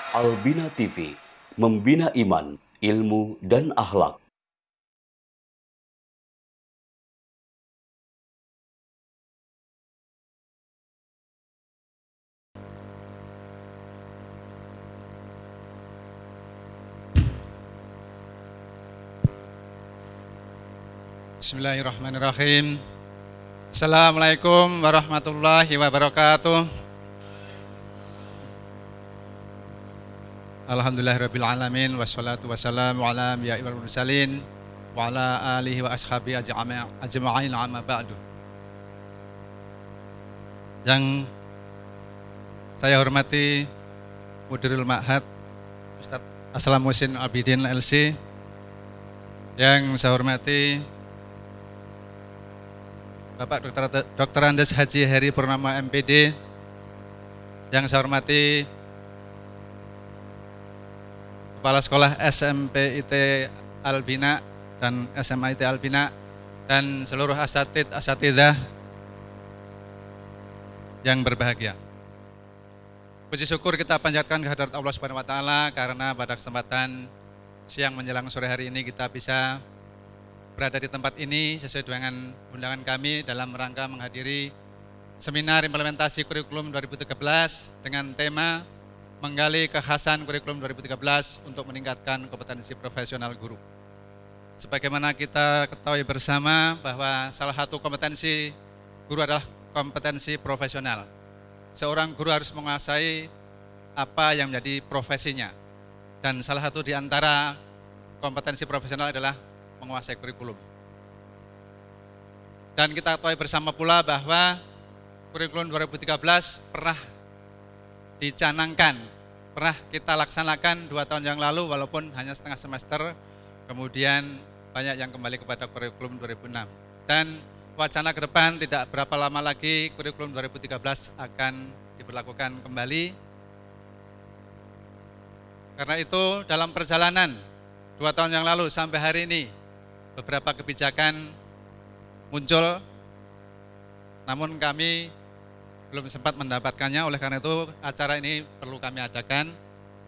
Albina TV, membina iman, ilmu, dan akhlak. Bismillahirrahmanirrahim. Assalamualaikum warahmatullahi wabarakatuh. Alhamdulillahirabbil alamin wassalatu wassalamu ala anbiya'i wal mursalin wa ala alihi wa ashabi ajma'in amma ba'du. Yang saya hormati Mudirul Ma'had Ustaz Aslam Muhsin Abidin LC, yang saya hormati Bapak Dr. Andes Haji Heri Purnama MPD, yang saya hormati Kepala Sekolah SMP IT Albina dan SMA IT Albina, dan seluruh asatidzah yang berbahagia. Puji syukur kita panjatkan kehadirat Allah Subhanahu wa taala karena pada kesempatan siang menjelang sore hari ini kita bisa berada di tempat ini sesuai dengan undangan kami dalam rangka menghadiri seminar implementasi kurikulum 2013 dengan tema menggali kekhasan kurikulum 2013 untuk meningkatkan kompetensi profesional guru. Sebagaimana kita ketahui bersama bahwa salah satu kompetensi guru adalah kompetensi profesional. Seorang guru harus menguasai apa yang menjadi profesinya, dan salah satu di antara kompetensi profesional adalah menguasai kurikulum. Dan kita ketahui bersama pula bahwa kurikulum 2013 pernah dicanangkan, pernah kita laksanakan 2 tahun yang lalu walaupun hanya setengah semester, kemudian banyak yang kembali kepada kurikulum 2006. Dan wacana ke depan tidak berapa lama lagi kurikulum 2013 akan diberlakukan kembali. Karena itu dalam perjalanan 2 tahun yang lalu sampai hari ini beberapa kebijakan muncul, namun kami belum sempat mendapatkannya. Oleh karena itu acara ini perlu kami adakan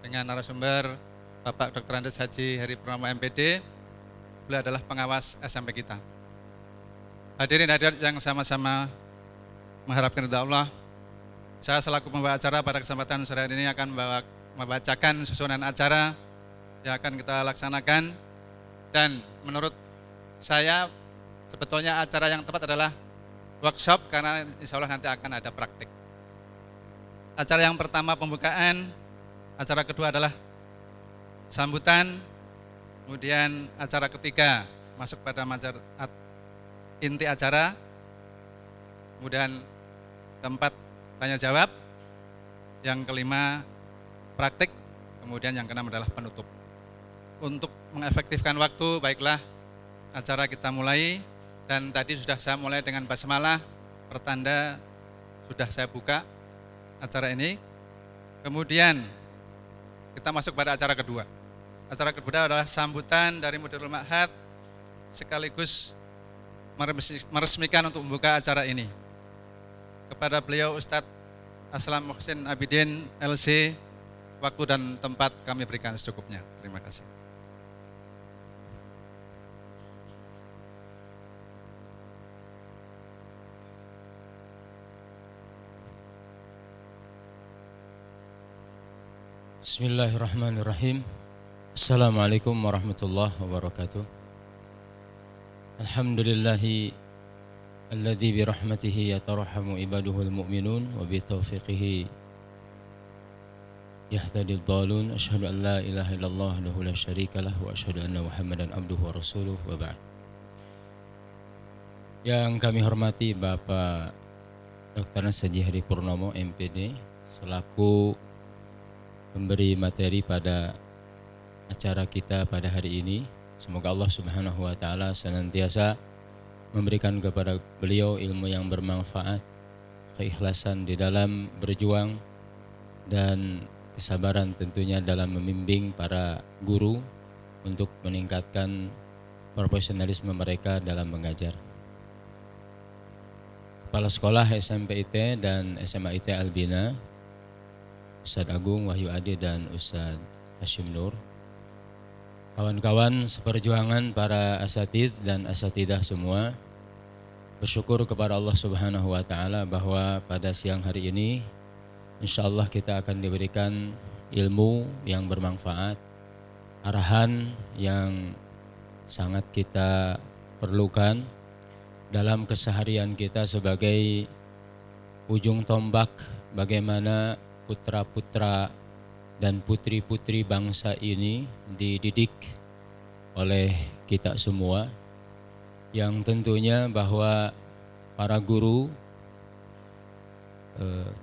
dengan narasumber Bapak Dr. Andes Haji Heri Purnama MPD. Beliau adalah pengawas SMP kita. Hadirin hadirat yang sama-sama mengharapkan ridha Allah, saya selaku pembawa acara pada kesempatan sore hari ini akan membacakan susunan acara yang akan kita laksanakan. Dan menurut saya sebetulnya acara yang tepat adalah workshop, karena insya Allah nanti akan ada praktik. Acara yang pertama pembukaan, acara kedua adalah sambutan, kemudian acara ketiga masuk pada inti acara, kemudian keempat tanya jawab, yang kelima praktik, kemudian yang keenam adalah penutup. Untuk mengefektifkan waktu, baiklah acara kita mulai, dan tadi sudah saya mulai dengan basmalah, pertanda sudah saya buka acara ini. Kemudian kita masuk pada acara kedua. Acara kedua adalah sambutan dari Mudirul Ma'had sekaligus meresmikan untuk membuka acara ini. Kepada beliau Ustadz Aslam Muhsin Abidin LC, waktu dan tempat kami berikan secukupnya. Terima kasih. Bismillahirrahmanirrahim. Assalamualaikum warahmatullahi wabarakatuh. Alhamdulillahi alladzi birahmatihi yatarhamu ibaduhul mu'minun wa bitaufiqihi yahtadid dhalun. Asyhadu an la ilaha illallah wahdahu la syarikalah wa asyhadu anna Muhammadan abduhu wa rasuluh, wa ba'd. Yang kami hormati Bapak Dr. Andes Haji Heri Purnama MPD selaku memberi materi pada acara kita pada hari ini. Semoga Allah Subhanahu wa taala senantiasa memberikan kepada beliau ilmu yang bermanfaat, keikhlasan di dalam berjuang, dan kesabaran tentunya dalam membimbing para guru untuk meningkatkan profesionalisme mereka dalam mengajar. Kepala Sekolah SMP IT dan SMA IT Albina, Ustadz Agung Wahyu Ade dan Ustadz Hashim Nur, kawan-kawan seperjuangan para asatidz dan asatidah semua, bersyukur kepada Allah Subhanahu wa Ta'ala bahwa pada siang hari ini insyaallah kita akan diberikan ilmu yang bermanfaat, arahan yang sangat kita perlukan dalam keseharian kita sebagai ujung tombak bagaimana putra-putra dan putri-putri bangsa ini dididik oleh kita semua, yang tentunya bahwa para guru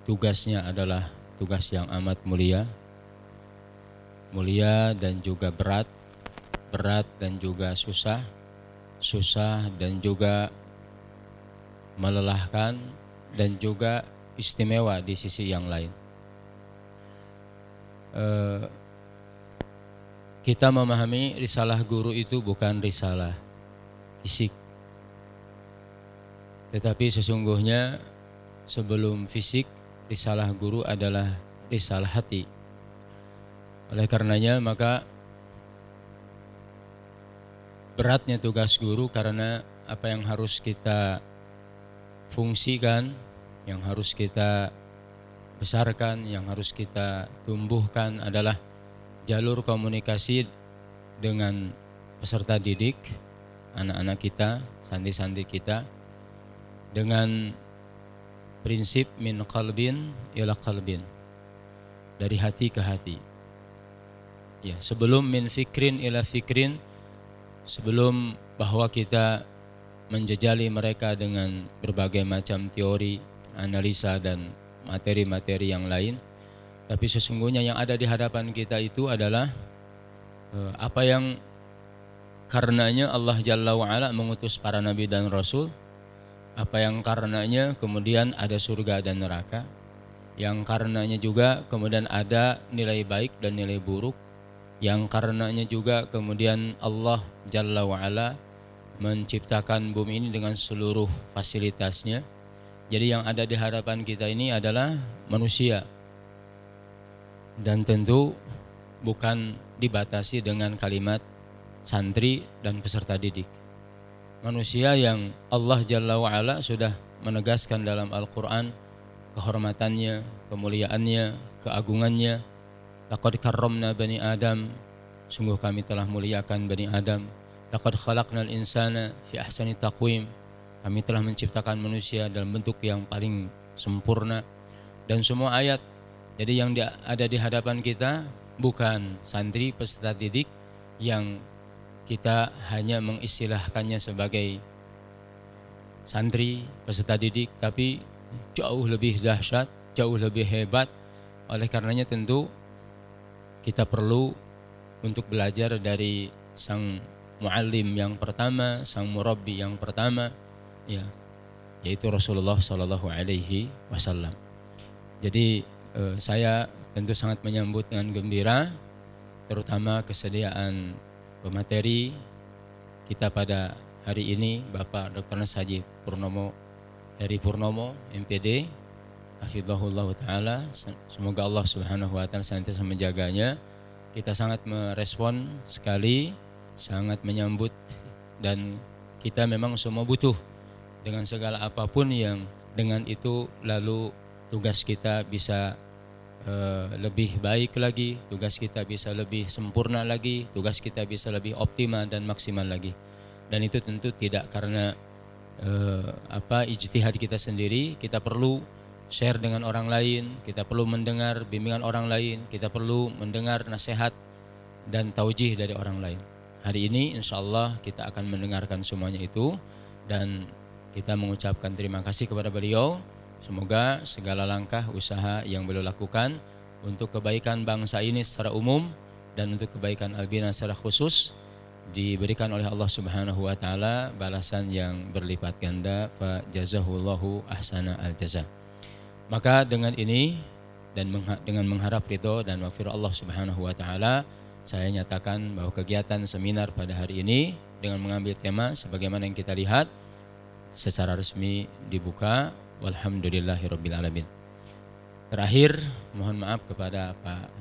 tugasnya adalah tugas yang amat mulia dan juga berat dan juga susah dan juga melelahkan dan juga istimewa di sisi yang lain. Kita memahami risalah guru itu bukan risalah fisik, tetapi sesungguhnya sebelum fisik, risalah guru adalah risalah hati. Oleh karenanya maka beratnya tugas guru, karena apa yang harus kita fungsikan, yang harus kita besarkan, yang harus kita tumbuhkan adalah jalur komunikasi dengan peserta didik, anak-anak kita, santri-santri kita, dengan prinsip min qalbin ila qalbin, dari hati ke hati. Ya, sebelum min fikrin ila fikrin, sebelum bahwa kita menjejali mereka dengan berbagai macam teori, analisa dan materi-materi yang lain, tapi sesungguhnya yang ada di hadapan kita itu adalah apa yang karenanya Allah Jalla wa'ala mengutus para nabi dan rasul, apa yang karenanya kemudian ada surga dan neraka, yang karenanya juga kemudian ada nilai baik dan nilai buruk, yang karenanya juga kemudian Allah Jalla wa'ala menciptakan bumi ini dengan seluruh fasilitasnya. Jadi yang ada di hadapan kita ini adalah manusia, dan tentu bukan dibatasi dengan kalimat santri dan peserta didik. Manusia yang Allah Jalla wa'ala sudah menegaskan dalam Al-Quran kehormatannya, kemuliaannya, keagungannya. Laqad karramna bani Adam, sungguh kami telah muliakan bani Adam. Laqad khalaqnal insana fi ahsani taqwim, kami telah menciptakan manusia dalam bentuk yang paling sempurna. Dan semua ayat, jadi yang ada di hadapan kita bukan santri peserta didik yang kita hanya mengistilahkannya sebagai santri peserta didik, tapi jauh lebih dahsyat, jauh lebih hebat. Oleh karenanya tentu kita perlu untuk belajar dari sang muallim yang pertama, sang murabbi yang pertama, ya, yaitu Rasulullah Sallallahu Alaihi Wasallam. Jadi saya tentu sangat menyambut dengan gembira, terutama kesediaan pemateri kita pada hari ini, Bapak Dr. Haji Heri Purnomo, MPD, hafizahullah ta'ala. Semoga Allah Subhanahu wa ta'ala senantiasa menjaganya. Kita sangat merespon sekali, sangat menyambut, dan kita memang semua butuh dengan segala apapun yang dengan itu lalu tugas kita bisa lebih baik lagi, tugas kita bisa lebih sempurna lagi, tugas kita bisa lebih optimal dan maksimal lagi. Dan itu tentu tidak karena ijtihad kita sendiri. Kita perlu share dengan orang lain, kita perlu mendengar bimbingan orang lain, kita perlu mendengar nasihat dan taujih dari orang lain. Hari ini insyaallah kita akan mendengarkan semuanya itu, dan kita mengucapkan terima kasih kepada beliau. Semoga segala langkah usaha yang beliau lakukan untuk kebaikan bangsa ini secara umum dan untuk kebaikan Albina secara khusus diberikan oleh Allah Subhanahu wa taala balasan yang berlipat ganda, fa jazahullahu ahsana al jaza. Maka dengan ini dan dengan mengharap ridho dan maghfirah Allah Subhanahu wa taala, saya nyatakan bahwa kegiatan seminar pada hari ini dengan mengambil tema sebagaimana yang kita lihat secara resmi dibuka. Walhamdulillahirabbil alamin. Terakhir, mohon maaf kepada Pak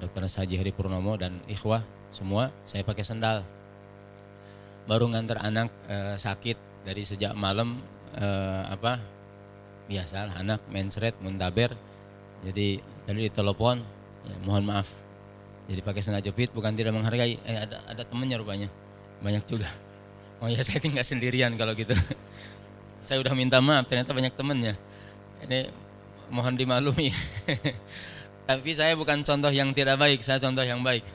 Dr. Haji Heri Purnomo dan ikhwah semua, saya pakai sendal. Baru ngantar anak sakit dari sejak malam, biasalah anak mensret, muntaber. Jadi tadi ditelepon, ya, mohon maaf. Jadi pakai sendal jepit, bukan tidak menghargai. Ada temannya rupanya, banyak juga. Oh ya, saya tinggal sendirian kalau gitu. Saya udah minta maaf, ternyata banyak temannya. Ini mohon dimaklumi. Tapi saya bukan contoh yang tidak baik, saya contoh yang baik.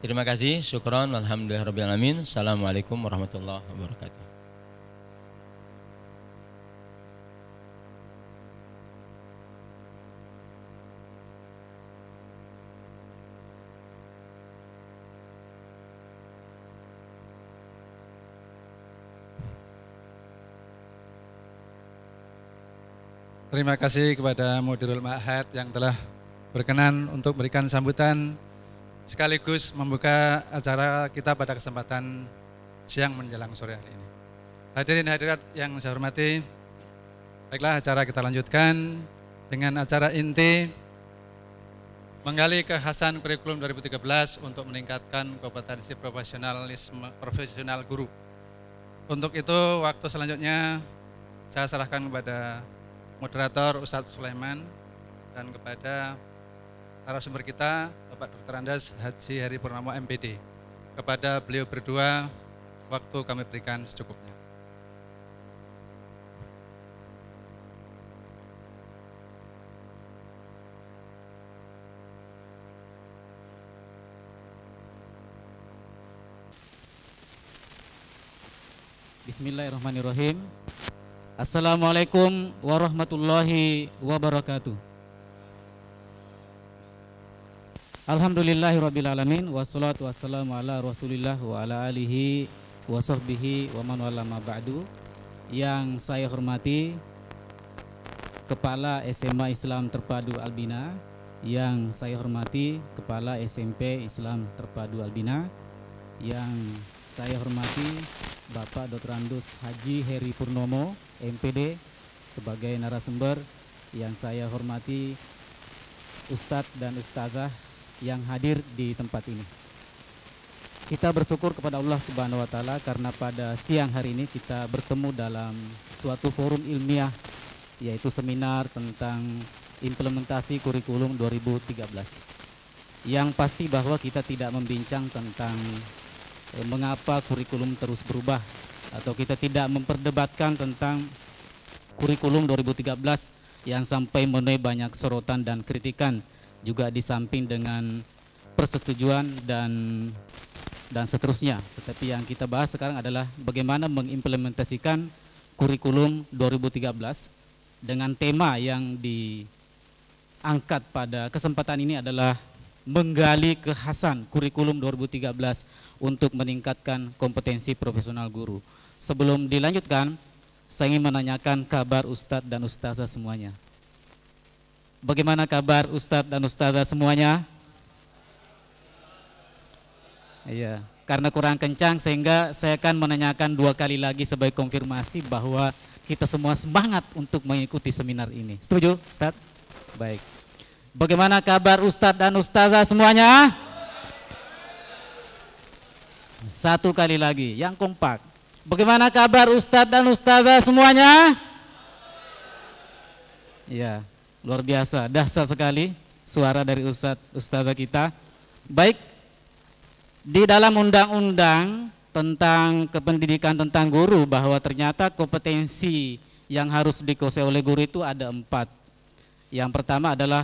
Terima kasih, syukron, alhamdulillahirabbil alamin. Assalamualaikum warahmatullahi wabarakatuh. Terima kasih kepada Mudirul Ma'had yang telah berkenan untuk memberikan sambutan sekaligus membuka acara kita pada kesempatan siang menjelang sore hari ini. Hadirin hadirat yang saya hormati, baiklah acara kita lanjutkan dengan acara inti menggali kekhasan kurikulum 2013 untuk meningkatkan kompetensi profesional guru. Untuk itu waktu selanjutnya saya serahkan kepada moderator Ustadz Sulaiman dan kepada narasumber kita Bapak Dr. Andes Haji Heri Purnomo MPD. Kepada beliau berdua waktu kami berikan secukupnya. Bismillahirrahmanirrahim. Assalamualaikum warahmatullahi wabarakatuh. Alhamdulillahirabbil alamin wassalatu wassalamu ala Rasulillah wa ala alihi wa sahbihi wa man wala ma ba'du. Yang saya hormati Kepala SMA Islam Terpadu Albina, yang saya hormati Kepala SMP Islam Terpadu Albina, yang saya hormati Bapak Dr. Andes Haji Heri Purnomo MPD sebagai narasumber, yang saya hormati Ustadz dan Ustazah yang hadir di tempat ini. Kita bersyukur kepada Allah Subhanahu wa taala karena pada siang hari ini kita bertemu dalam suatu forum ilmiah, yaitu seminar tentang implementasi kurikulum 2013. Yang pasti bahwa kita tidak membincang tentang mengapa kurikulum terus berubah, atau kita tidak memperdebatkan tentang kurikulum 2013 yang sampai menuai banyak sorotan dan kritikan, juga di samping dengan persetujuan dan seterusnya. Tetapi yang kita bahas sekarang adalah bagaimana mengimplementasikan kurikulum 2013 dengan tema yang diangkat pada kesempatan ini adalah menggali kekhasan kurikulum 2013 untuk meningkatkan kompetensi profesional guru. Sebelum dilanjutkan, saya ingin menanyakan kabar Ustadz dan Ustazah semuanya. Bagaimana kabar Ustadz dan Ustazah semuanya? Iya, karena kurang kencang sehingga saya akan menanyakan 2 kali lagi sebagai konfirmasi bahwa kita semua semangat untuk mengikuti seminar ini. Setuju, Ustadz? Baik. Bagaimana kabar Ustadz dan Ustazah semuanya? 1 kali lagi, yang kompak. Bagaimana kabar Ustadz dan Ustazah semuanya? Ya, luar biasa, dahsyat sekali suara dari Ustadz Ustazah kita. Baik, di dalam undang-undang tentang kependidikan tentang guru bahwa ternyata kompetensi yang harus dikuasai oleh guru itu ada 4. Yang pertama adalah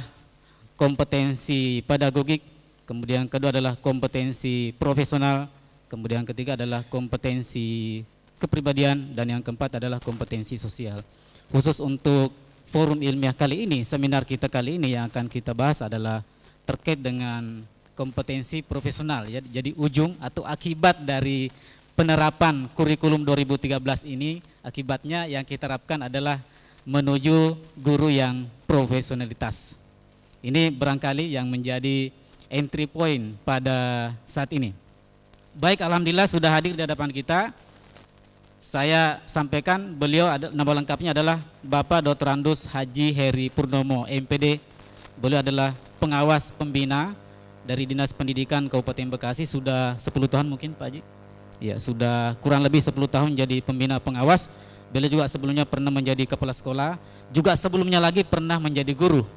kompetensi pedagogik, kemudian kedua adalah kompetensi profesional, kemudian ketiga adalah kompetensi kepribadian, dan yang keempat adalah kompetensi sosial. Khusus untuk forum ilmiah kali ini, seminar kita kali ini yang akan kita bahas adalah terkait dengan kompetensi profesional. Ya. Jadi ujung atau akibat dari penerapan kurikulum 2013 ini, akibatnya yang kita harapkan adalah menuju guru yang profesionalitas. Ini barangkali yang menjadi entry point pada saat ini. Baik, alhamdulillah sudah hadir di hadapan kita saya sampaikan beliau nama lengkapnya adalah Bapak Dr. Andus Haji Heri Purnomo, MPD. Beliau adalah pengawas pembina dari Dinas Pendidikan Kabupaten Bekasi, sudah 10 tahun mungkin Pak Haji. Ya, sudah kurang lebih 10 tahun jadi pembina pengawas. Beliau juga sebelumnya pernah menjadi kepala sekolah, juga sebelumnya lagi pernah menjadi guru,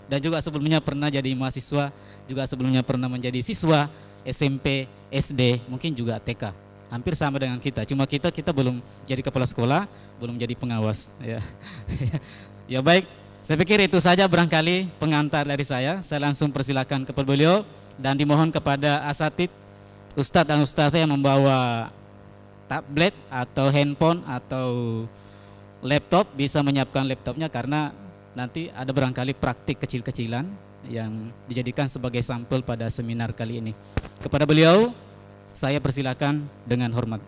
dan juga sebelumnya pernah jadi mahasiswa, juga sebelumnya pernah menjadi siswa SMP, SD, mungkin juga TK. Hampir sama dengan kita, cuma kita belum jadi kepala sekolah, belum jadi pengawas. Ya, ya baik. Saya pikir itu saja barangkali pengantar dari saya. Saya langsung persilakan kepada beliau dan dimohon kepada asatid, ustadz dan ustadzah yang membawa tablet atau handphone atau laptop bisa menyiapkan laptopnya, karena nanti ada barangkali praktik kecil-kecilan yang dijadikan sebagai sampel pada seminar kali ini. Kepada beliau saya persilakan dengan hormat.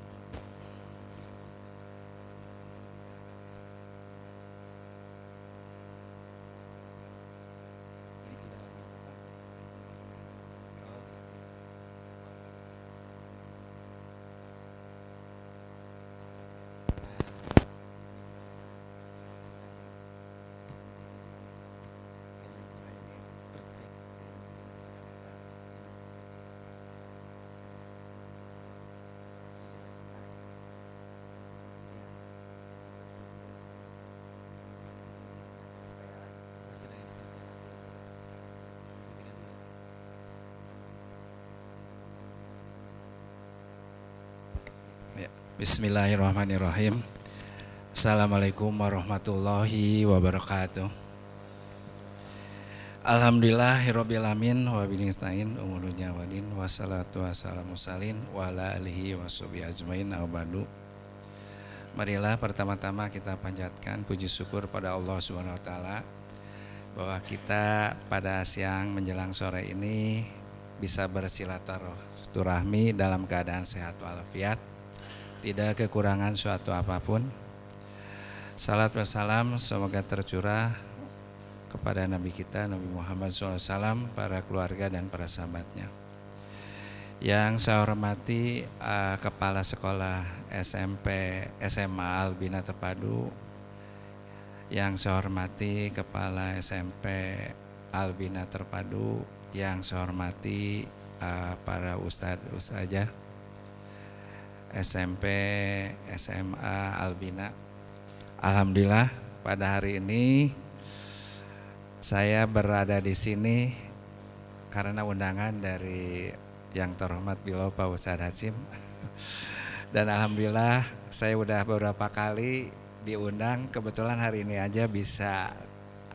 Bismillahirrahmanirrahim. Assalamualaikum warahmatullahi wabarakatuh. Alhamdulillahirabbil alamin wa bihi nasta'in umurnya wadin wassalatu wassalamu salin wa ala alihi washabihi ajmain abadu. Marilah pertama-tama kita panjatkan puji syukur pada Allah Subhanahu wa taala bahwa kita pada siang menjelang sore ini bisa bersilaturahmi dalam keadaan sehat walafiat, tidak kekurangan suatu apapun. Salat wassalam semoga tercurah kepada Nabi kita Nabi Muhammad SAW, para keluarga dan para sahabatnya. Yang saya hormati Kepala Sekolah SMP SMA Albina Terpadu, yang saya hormati Kepala SMP Albina Terpadu, yang saya hormati para ustadz ustazah SMP SMA Albina. Alhamdulillah pada hari ini saya berada di sini karena undangan dari yang terhormat beliau Pak Ustadz Hasyim. Dan alhamdulillah saya udah beberapa kali diundang, kebetulan hari ini aja bisa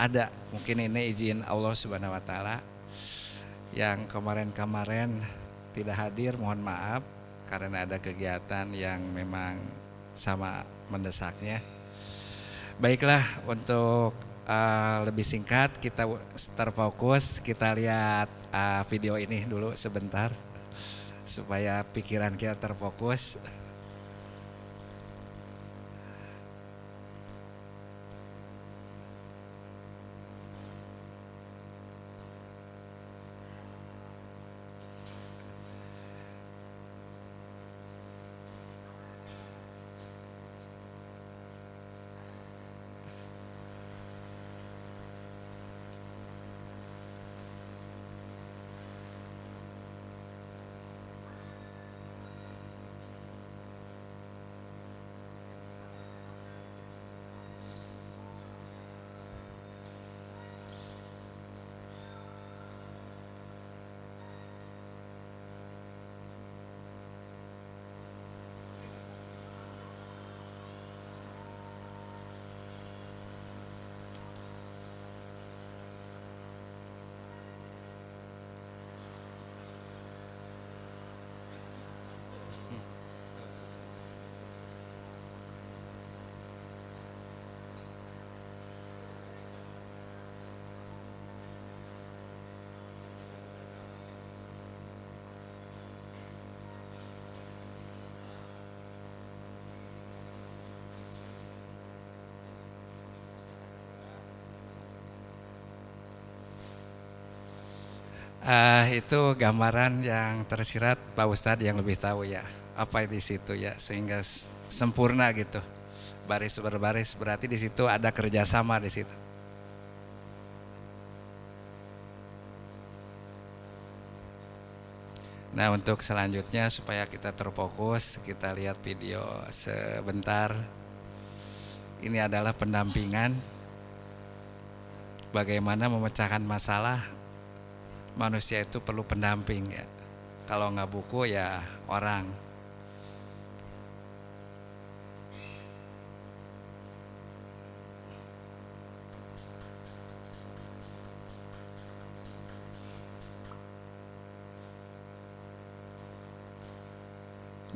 ada. Mungkin ini izin Allah Subhanahu wa taala. Yang kemarin-kemarin tidak hadir mohon maaf karena ada kegiatan yang memang sama mendesaknya. Baiklah, untuk lebih singkat kita terfokus, kita lihat video ini dulu sebentar supaya pikiran kita terfokus. Itu gambaran yang tersirat Pak Ustadz yang lebih tahu ya. apa di situ ya, sehingga sempurna gitu, baris berbaris, berarti di situ ada kerjasama di situ. Nah, untuk selanjutnya supaya kita terfokus, kita lihat video sebentar. Ini adalah pendampingan bagaimana memecahkan masalah. Manusia itu perlu pendamping ya. Kalau nggak buku ya orang.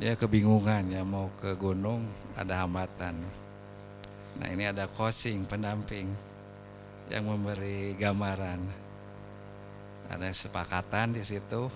Dia kebingungan ya, mau ke gunung ada hambatan. Nah, ini ada coaching, pendamping yang memberi gambaran. Ada kesepakatan di situ.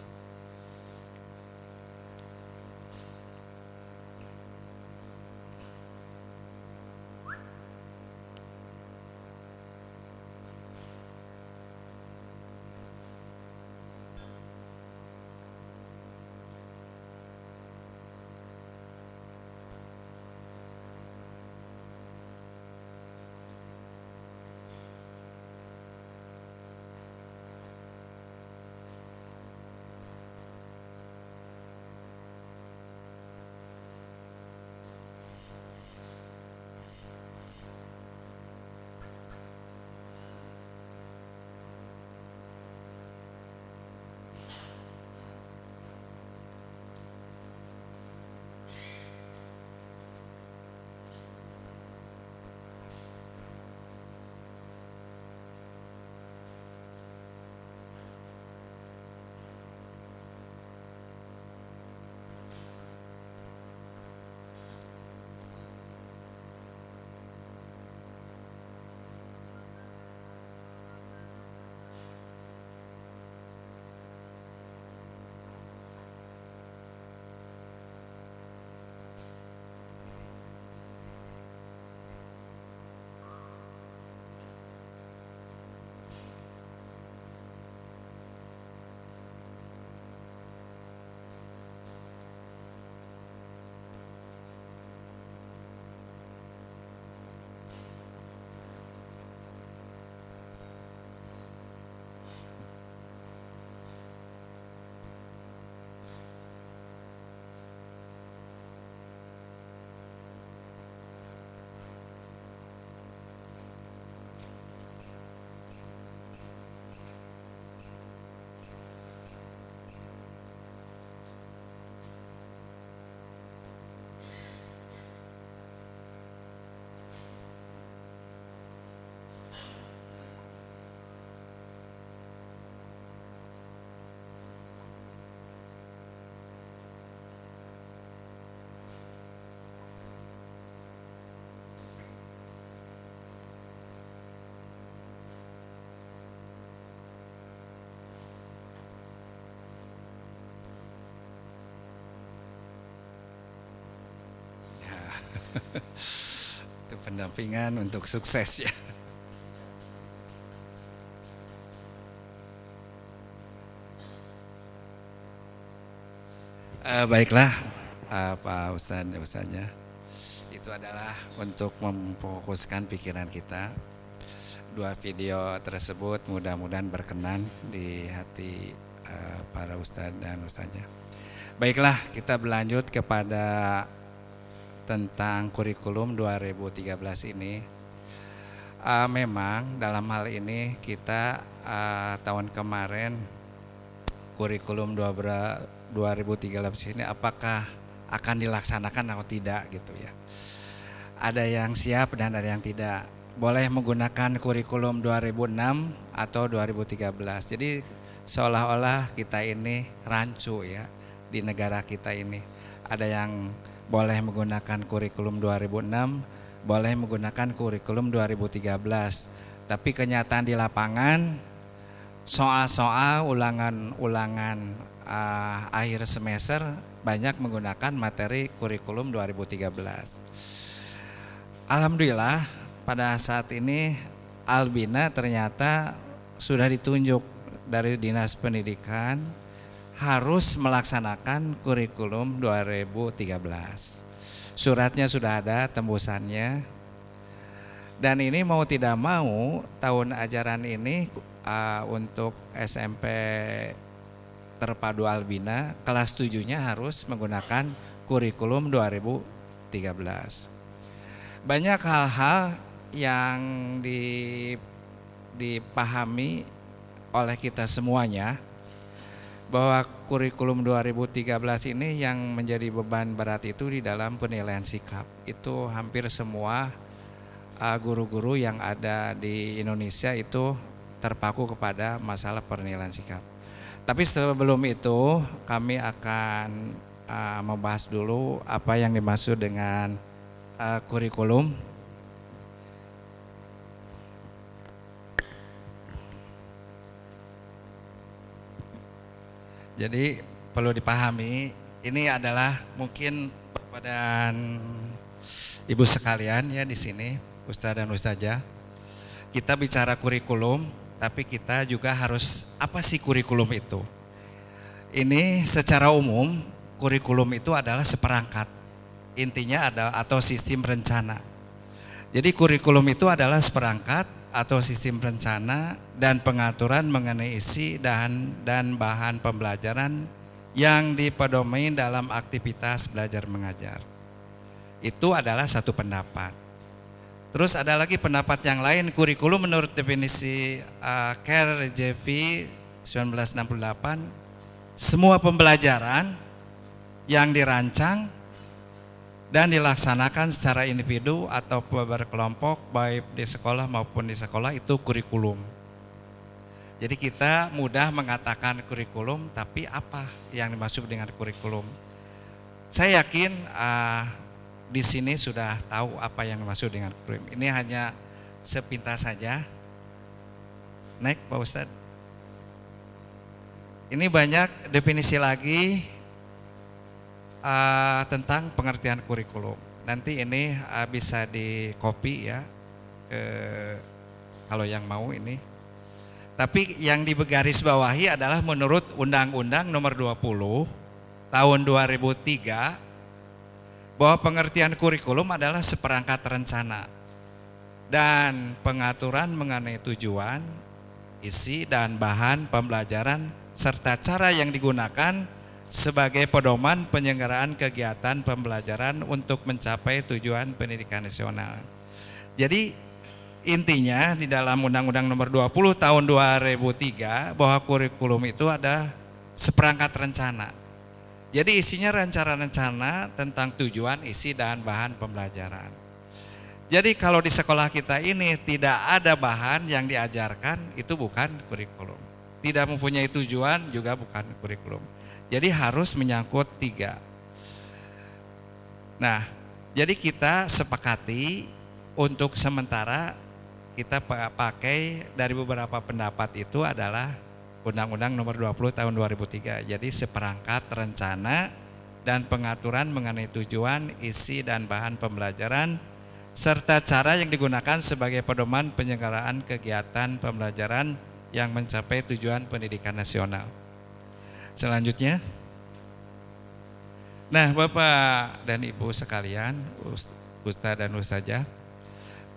Itu pendampingan untuk sukses ya. Baiklah Pak Ustaznya, itu adalah untuk memfokuskan pikiran kita. Dua video tersebut mudah-mudahan berkenan di hati para Ustadz dan Ustaznya. Baiklah, kita berlanjut kepada tentang kurikulum 2013 ini. Memang dalam hal ini kita tahun kemarin kurikulum 2013 ini apakah akan dilaksanakan atau tidak gitu ya. Ada yang siap dan ada yang tidak. Boleh menggunakan kurikulum 2006 atau 2013. Jadi seolah-olah kita ini rancu ya di negara kita ini. Ada yang boleh menggunakan kurikulum 2006, boleh menggunakan kurikulum 2013. Tapi kenyataan di lapangan soal-soal ulangan akhir semester banyak menggunakan materi kurikulum 2013. Alhamdulillah pada saat ini Albina ternyata sudah ditunjuk dari Dinas Pendidikan harus melaksanakan kurikulum 2013. Suratnya sudah ada, tembusannya. Dan ini mau tidak mau tahun ajaran ini untuk SMP Terpadu Albina kelas 7-nya harus menggunakan kurikulum 2013. Banyak hal-hal yang dipahami oleh kita semuanya bahwa kurikulum 2013 ini yang menjadi beban berat itu di dalam penilaian sikap. Itu hampir semua guru-guru yang ada di Indonesia itu terpaku kepada masalah penilaian sikap. Tapi sebelum itu kami akan membahas dulu apa yang dimaksud dengan kurikulum. Jadi perlu dipahami, ini adalah mungkin Bapak dan Ibu sekalian ya di sini, Ustadz dan Ustazah. Kita bicara kurikulum, tapi kita juga harus apa sih kurikulum itu? Ini secara umum kurikulum itu adalah seperangkat. Intinya ada atau sistem rencana. Jadi kurikulum itu adalah seperangkat atau sistem rencana dan pengaturan mengenai isi dan bahan pembelajaran yang dipedomai dalam aktivitas belajar mengajar. Itu adalah satu pendapat. Terus ada lagi pendapat yang lain, kurikulum menurut definisi Kerr JV 1968, semua pembelajaran yang dirancang dan dilaksanakan secara individu atau berkelompok baik di sekolah maupun di sekolah itu kurikulum. Jadi kita mudah mengatakan kurikulum, tapi apa yang dimaksud dengan kurikulum? Saya yakin di sini sudah tahu apa yang dimaksud dengan kurikulum. Ini hanya sepintas saja. Naik Pak Ustadz. Ini banyak definisi lagi tentang pengertian kurikulum. Nanti ini bisa di copy ya kalau yang mau ini. Tapi yang digarisbawahi adalah menurut Undang-Undang Nomor 20 Tahun 2003 bahwa pengertian kurikulum adalah seperangkat rencana dan pengaturan mengenai tujuan, isi dan bahan pembelajaran serta cara yang digunakan sebagai pedoman penyelenggaraan kegiatan pembelajaran untuk mencapai tujuan pendidikan nasional. Jadi intinya di dalam Undang-Undang Nomor 20 Tahun 2003 bahwa kurikulum itu ada seperangkat rencana. Jadi isinya rencana-rencana tentang tujuan, isi dan bahan pembelajaran. Jadi kalau di sekolah kita ini tidak ada bahan yang diajarkan, itu bukan kurikulum. Tidak mempunyai tujuan juga bukan kurikulum. Jadi harus menyangkut 3. Nah, jadi kita sepakati untuk sementara kita pakai dari beberapa pendapat itu adalah Undang-Undang Nomor 20 Tahun 2003. Jadi seperangkat rencana dan pengaturan mengenai tujuan, isi dan bahan pembelajaran serta cara yang digunakan sebagai pedoman penyelenggaraan kegiatan pembelajaran yang mencapai tujuan pendidikan nasional. Selanjutnya, nah Bapak dan Ibu sekalian, Ustadz dan Ustazah,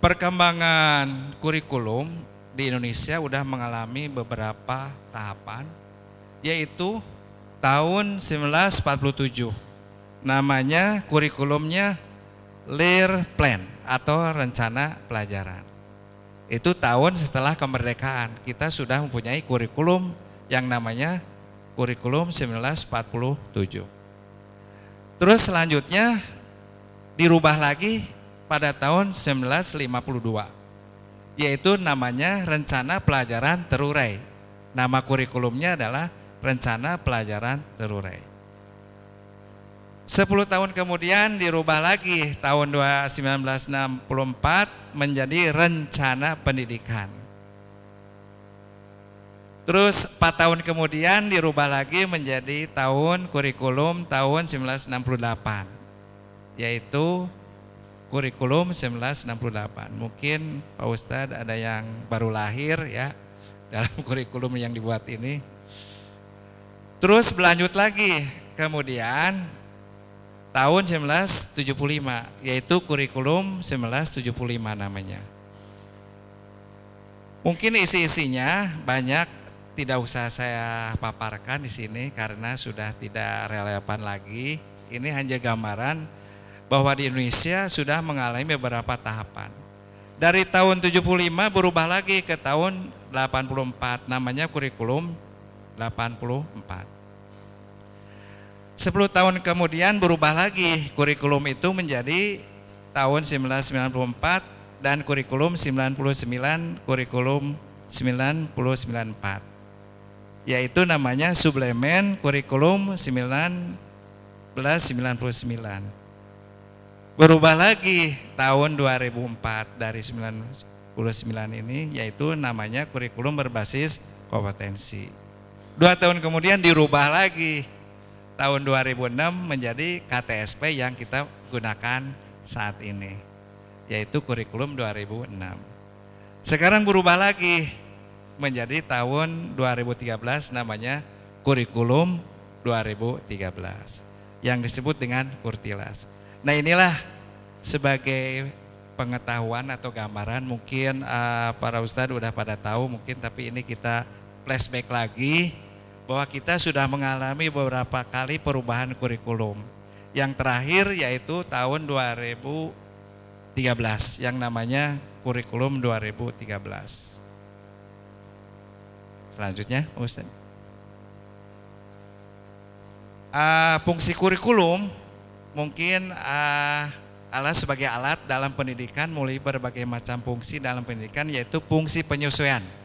perkembangan kurikulum di Indonesia sudah mengalami beberapa tahapan, yaitu tahun 1947, namanya kurikulumnya Lehr Plan atau rencana pelajaran. Itu tahun setelah kemerdekaan, kita sudah mempunyai kurikulum yang namanya kurikulum 1947. Terus selanjutnya dirubah lagi pada tahun 1952, yaitu namanya rencana pelajaran terurai. Nama kurikulumnya adalah rencana pelajaran terurai. 10 tahun kemudian dirubah lagi tahun 1964 menjadi rencana pendidikan. Terus 4 tahun kemudian dirubah lagi menjadi tahun kurikulum tahun 1968, yaitu kurikulum 1968. Mungkin Pak Ustadz ada yang baru lahir ya dalam kurikulum yang dibuat ini. Terus berlanjut lagi, kemudian tahun 1975, yaitu kurikulum 1975 namanya. Mungkin isi-isinya banyak, tidak usah saya paparkan di sini karena sudah tidak relevan lagi. Ini hanya gambaran bahwa di Indonesia sudah mengalami beberapa tahapan. Dari tahun 75 berubah lagi ke tahun 84, namanya kurikulum 84. 10 tahun kemudian berubah lagi, kurikulum itu menjadi tahun 1994 dan kurikulum 99, kurikulum 1994. Yaitu namanya suplemen kurikulum 1999. Berubah lagi tahun 2004 dari 99 ini, yaitu namanya kurikulum berbasis kompetensi. 2 tahun kemudian dirubah lagi tahun 2006 menjadi KTSP yang kita gunakan saat ini, yaitu kurikulum 2006. Sekarang berubah lagi menjadi tahun 2013, namanya kurikulum 2013 yang disebut dengan Kurtilas. Nah, inilah sebagai pengetahuan atau gambaran, mungkin para ustadz udah pada tahu mungkin, tapi ini kita flashback lagi bahwa kita sudah mengalami beberapa kali perubahan kurikulum. Yang terakhir yaitu tahun 2013 yang namanya kurikulum 2013. Selanjutnya, Ustaz. Fungsi kurikulum mungkin adalah sebagai alat dalam pendidikan, mulai berbagai macam fungsi dalam pendidikan, yaitu fungsi penyesuaian.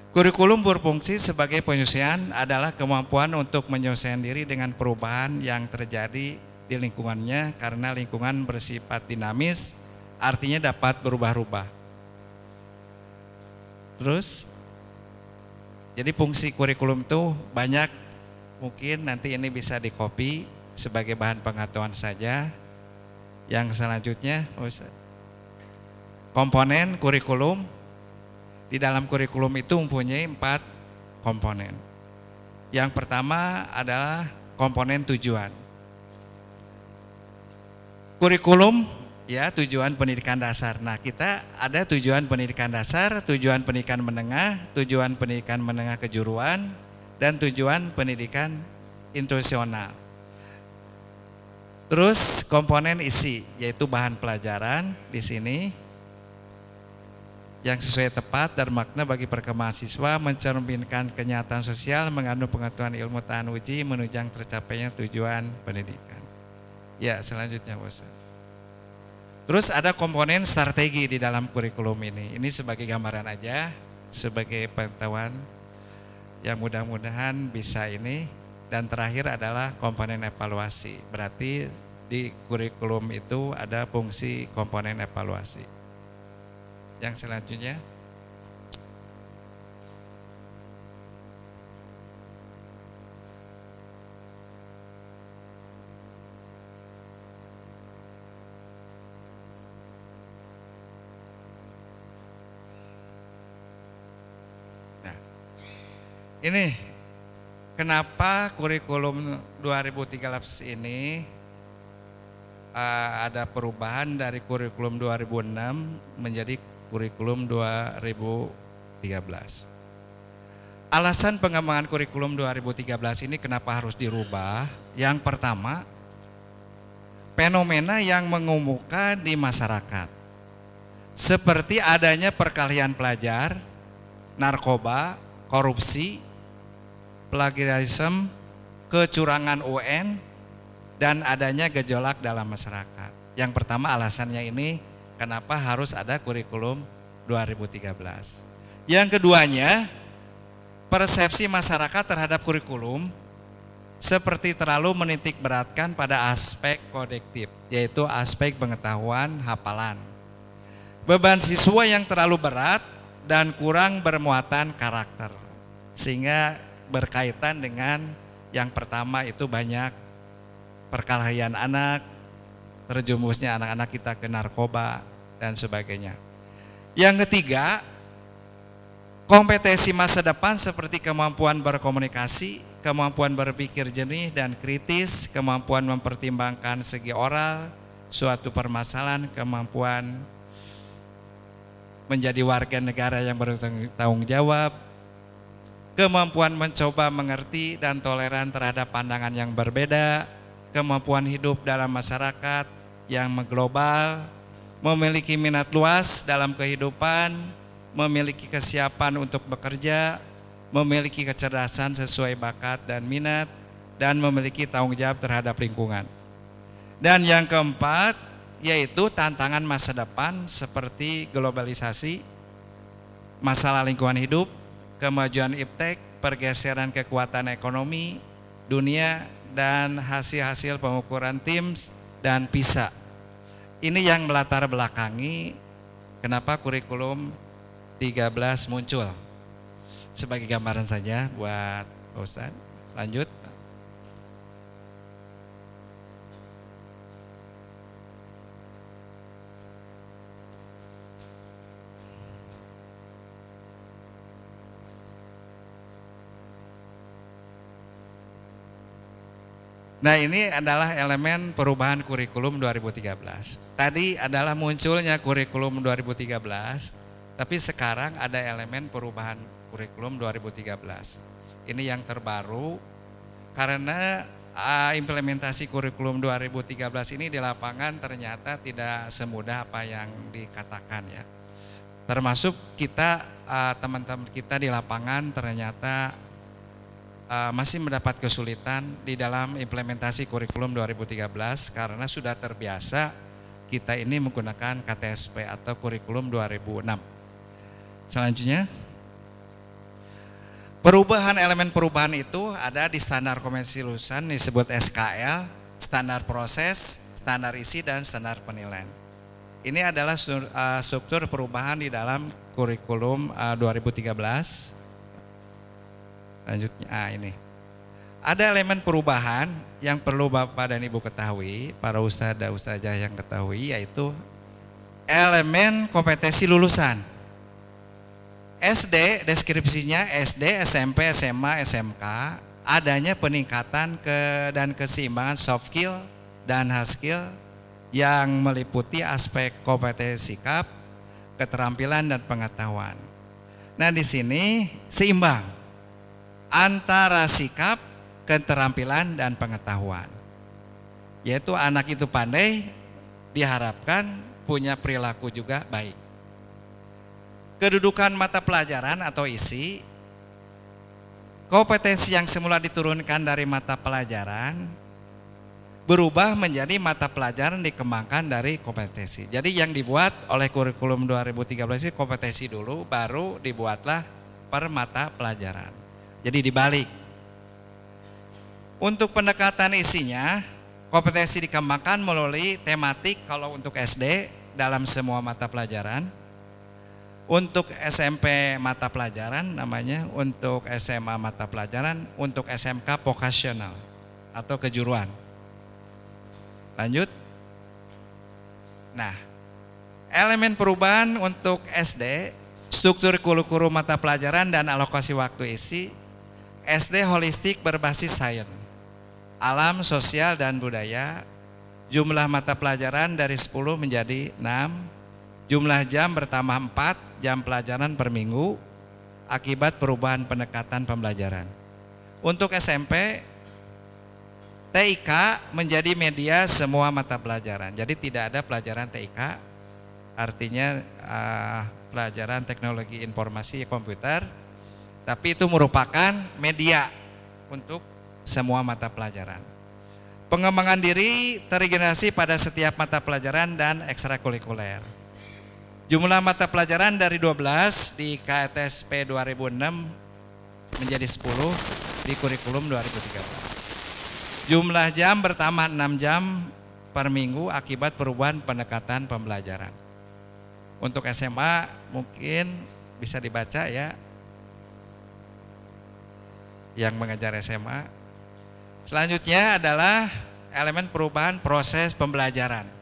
Kurikulum berfungsi sebagai penyesuaian adalah kemampuan untuk menyesuaikan diri dengan perubahan yang terjadi di lingkungannya, karena lingkungan bersifat dinamis, artinya dapat berubah-ubah. Terus, jadi fungsi kurikulum itu banyak, mungkin nanti ini bisa di-copy sebagai bahan pengetahuan saja. Yang selanjutnya, komponen kurikulum. Di dalam kurikulum itu mempunyai 4 komponen. Yang pertama adalah komponen tujuan. Kurikulum, ya, tujuan pendidikan dasar. Nah, kita ada tujuan pendidikan dasar, tujuan pendidikan menengah, tujuan pendidikan menengah kejuruan, dan tujuan pendidikan institusional. Terus komponen isi, yaitu bahan pelajaran di sini yang sesuai tepat dan makna bagi perkembangan siswa, mencerminkan kenyataan sosial, mengandung pengetahuan ilmu tahan uji, menunjang tercapainya tujuan pendidikan. Ya, selanjutnya, Bos. Terus ada komponen strategi di dalam kurikulum ini. Ini sebagai gambaran aja, sebagai pengetahuan yang mudah-mudahan bisa ini. Dan terakhir adalah komponen evaluasi. Berarti di kurikulum itu ada fungsi komponen evaluasi. Yang selanjutnya, nah, ini kenapa kurikulum 2013 ini ada perubahan dari kurikulum 2006 menjadi kurikulum 2013. Alasan pengembangan kurikulum 2013 ini kenapa harus dirubah? Yang pertama, fenomena yang mengemuka di masyarakat, seperti adanya perkelahian pelajar, narkoba, korupsi, plagiarisme, kecurangan UN, dan adanya gejolak dalam masyarakat. Yang pertama alasannya ini, kenapa harus ada kurikulum 2013. Yang keduanya, persepsi masyarakat terhadap kurikulum seperti terlalu menitik beratkan pada aspek kodektif, yaitu aspek pengetahuan hafalan. Beban siswa yang terlalu berat dan kurang bermuatan karakter, sehingga berkaitan dengan yang pertama itu banyak perkelahian anak, terjumusnya anak-anak kita ke narkoba dan sebagainya. Yang ketiga, Kompetensi masa depan seperti kemampuan berkomunikasi, kemampuan berpikir jernih dan kritis, kemampuan mempertimbangkan segi oral, suatu permasalahan, kemampuan menjadi warga negara yang bertanggung jawab, kemampuan mencoba mengerti dan toleran terhadap pandangan yang berbeda, kemampuan hidup dalam masyarakat yang mengglobal, memiliki minat luas dalam kehidupan, memiliki kesiapan untuk bekerja, memiliki kecerdasan sesuai bakat dan minat, dan memiliki tanggung jawab terhadap lingkungan. Dan yang keempat, yaitu tantangan masa depan seperti globalisasi, masalah lingkungan hidup, kemajuan iptek, pergeseran kekuatan ekonomi, dunia, dan hasil-hasil pengukuran TIMSS dan PISA. Ini yang melatar belakangi kenapa kurikulum 13 muncul. Sebagai gambaran saja buat Pak Ustadz. Lanjut. Nah, ini adalah elemen perubahan kurikulum 2013. Tadi adalah munculnya kurikulum 2013, tapi sekarang ada elemen perubahan kurikulum 2013. Ini yang terbaru karena implementasi kurikulum 2013 ini di lapangan ternyata tidak semudah apa yang dikatakan ya. Termasuk kita, teman-teman kita di lapangan ternyata masih mendapat kesulitan di dalam implementasi kurikulum 2013 karena sudah terbiasa kita ini menggunakan KTSP atau kurikulum 2006. Selanjutnya, elemen perubahan itu ada di standar kompetensi lulusan disebut SKL, standar proses, standar isi, dan standar penilaian. Ini adalah struktur perubahan di dalam kurikulum 2013. Lanjutnya, ini ada elemen perubahan yang perlu Bapak dan Ibu ketahui, para ustadz dan ustazah yang ketahui, yaitu elemen kompetensi lulusan. SD, deskripsinya SD, SMP, SMA, SMK, adanya peningkatan dan keseimbangan soft skill dan hard skill yang meliputi aspek kompetensi sikap, keterampilan, dan pengetahuan. Nah, di sini seimbang antara sikap, keterampilan, dan pengetahuan. Yaitu anak itu pandai, diharapkan punya perilaku juga baik. Kedudukan mata pelajaran atau isi, kompetensi yang semula diturunkan dari mata pelajaran berubah menjadi mata pelajaran dikembangkan dari kompetensi. Jadi yang dibuat oleh kurikulum 2013 ini kompetensi dulu, baru dibuatlah per mata pelajaran. Jadi dibalik. Untuk pendekatan isinya, kompetensi dikembangkan melalui tematik kalau untuk SD dalam semua mata pelajaran. Untuk SMP mata pelajaran namanya, untuk SMA mata pelajaran, untuk SMK vokasional atau kejuruan. Lanjut. Nah, elemen perubahan untuk SD, struktur kurikulum mata pelajaran dan alokasi waktu isi. SD holistik berbasis sains, alam, sosial, dan budaya. Jumlah mata pelajaran dari 10 menjadi 6. Jumlah jam bertambah 4 jam pelajaran per minggu akibat perubahan pendekatan pembelajaran. Untuk SMP, TIK menjadi media semua mata pelajaran. Jadi tidak ada pelajaran TIK, artinya pelajaran teknologi informasi komputer, tapi itu merupakan media untuk semua mata pelajaran. Pengembangan diri tergenerasi pada setiap mata pelajaran dan ekstrakurikuler. Jumlah mata pelajaran dari 12 di KTSP 2006 menjadi 10 di kurikulum 2013. Jumlah jam bertambah 6 jam per minggu akibat perubahan pendekatan pembelajaran. Untuk SMA mungkin bisa dibaca ya, yang mengajar SMA. Selanjutnya adalah elemen perubahan proses pembelajaran.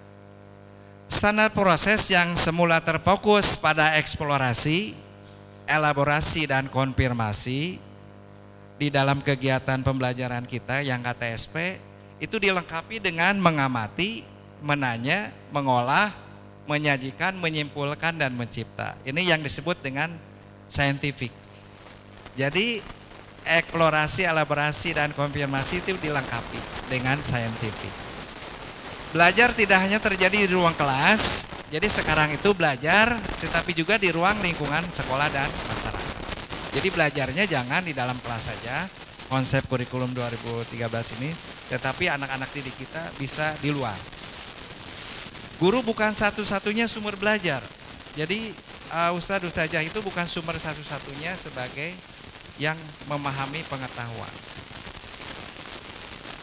Standar proses yang semula terfokus pada eksplorasi, elaborasi dan konfirmasi di dalam kegiatan pembelajaran kita yang KTSP itu dilengkapi dengan mengamati, menanya, mengolah, menyajikan, menyimpulkan, dan mencipta. Ini yang disebut dengan scientific. Jadi eksplorasi, elaborasi, dan konfirmasi itu dilengkapi dengan scientific. Belajar tidak hanya terjadi di ruang kelas, jadi sekarang itu belajar tetapi juga di ruang lingkungan sekolah dan masyarakat. Jadi belajarnya jangan di dalam kelas saja, konsep kurikulum 2013 ini, tetapi anak-anak didik kita bisa di luar. Guru bukan satu-satunya sumber belajar. Jadi Ustadz Ustazah itu bukan sumber satu-satunya sebagai yang memahami pengetahuan.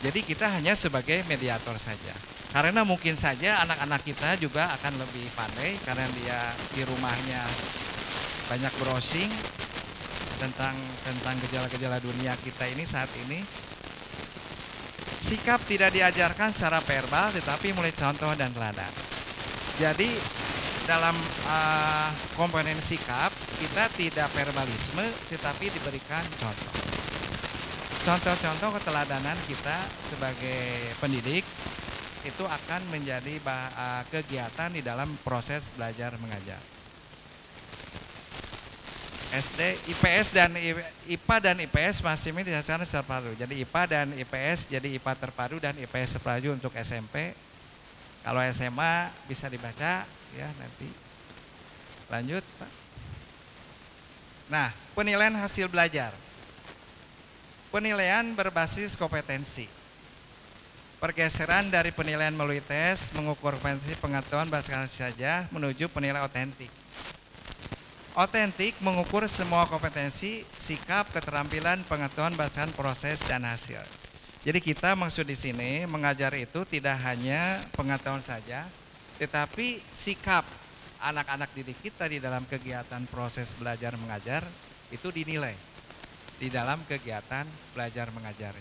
Jadi kita hanya sebagai mediator saja. Karena mungkin saja anak-anak kita juga akan lebih pandai karena dia di rumahnya banyak browsing tentang gejala-gejala dunia kita ini saat ini. Sikap tidak diajarkan secara verbal tetapi mulai contoh dan teladan. Jadi dalam komponen sikap kita tidak verbalisme tetapi diberikan contoh. Contoh-contoh keteladanan kita sebagai pendidik itu akan menjadi kegiatan di dalam proses belajar mengajar. SD, IPS dan IPA dan IPS masih dilaksanakan secara terpadu. Jadi IPA dan IPS jadi IPA terpadu dan IPS terpadu untuk SMP. Kalau SMA bisa dibaca ya nanti. Lanjut, Pak. Nah, penilaian hasil belajar. Penilaian berbasis kompetensi. Pergeseran dari penilaian melalui tes mengukur kompetensi pengetahuan berdasarkan saja menuju penilaian otentik. Otentik mengukur semua kompetensi, sikap, keterampilan, pengetahuan berdasarkan proses dan hasil. Jadi kita maksud di sini mengajar itu tidak hanya pengetahuan saja, tetapi sikap anak-anak didik kita di dalam kegiatan proses belajar mengajar itu dinilai di dalam kegiatan belajar mengajar.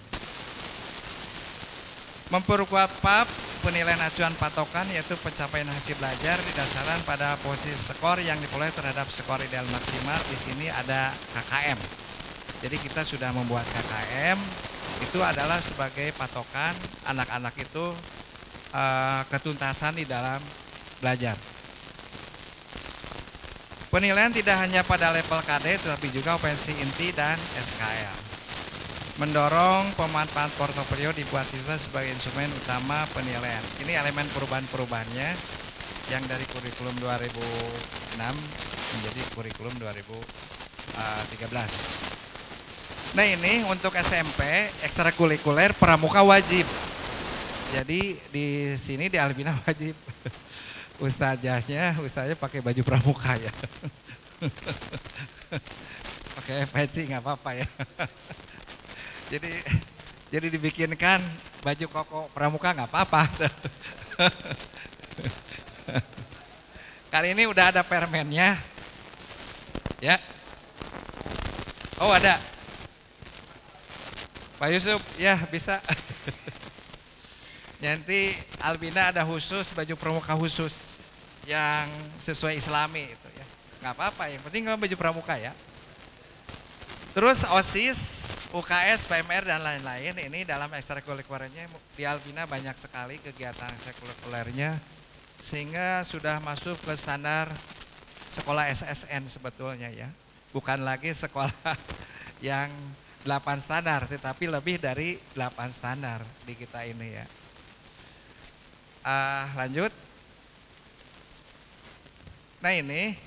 Memperkuat PAP penilaian acuan patokan yaitu pencapaian hasil belajar didasarkan pada posisi skor yang diperoleh terhadap skor ideal maksimal. Di sini ada KKM. Jadi kita sudah membuat KKM, itu adalah sebagai patokan anak-anak itu ketuntasan di dalam belajar. Penilaian tidak hanya pada level KD tetapi juga kompetensi inti dan SKL. Mendorong pemanfaatan portofolio dibuat siswa sebagai instrumen utama penilaian. Ini elemen perubahan-perubahannya yang dari kurikulum 2006 menjadi kurikulum 2013. Nah ini untuk SMP ekstrakurikuler pramuka wajib. Jadi di sini di Albina wajib. Ustazahnya pakai baju pramuka ya. Pakai peci nggak apa-apa ya. Jadi dibikinkan baju koko pramuka nggak apa-apa. Kali ini udah ada permennya, ya. Oh ada, Pak Yusuf, ya bisa. Nanti Albina ada khusus baju pramuka khusus yang sesuai Islami itu ya. Nggak apa-apa, yang penting kalau baju pramuka ya. Terus OSIS, UKS, PMR dan lain-lain ini dalam ekstrakurikulernya di Albina banyak sekali kegiatan ekstrakurikulernya sehingga sudah masuk ke standar sekolah SSN sebetulnya ya. Bukan lagi sekolah yang 8 standar tetapi lebih dari 8 standar di kita ini ya. Lanjut. Nah ini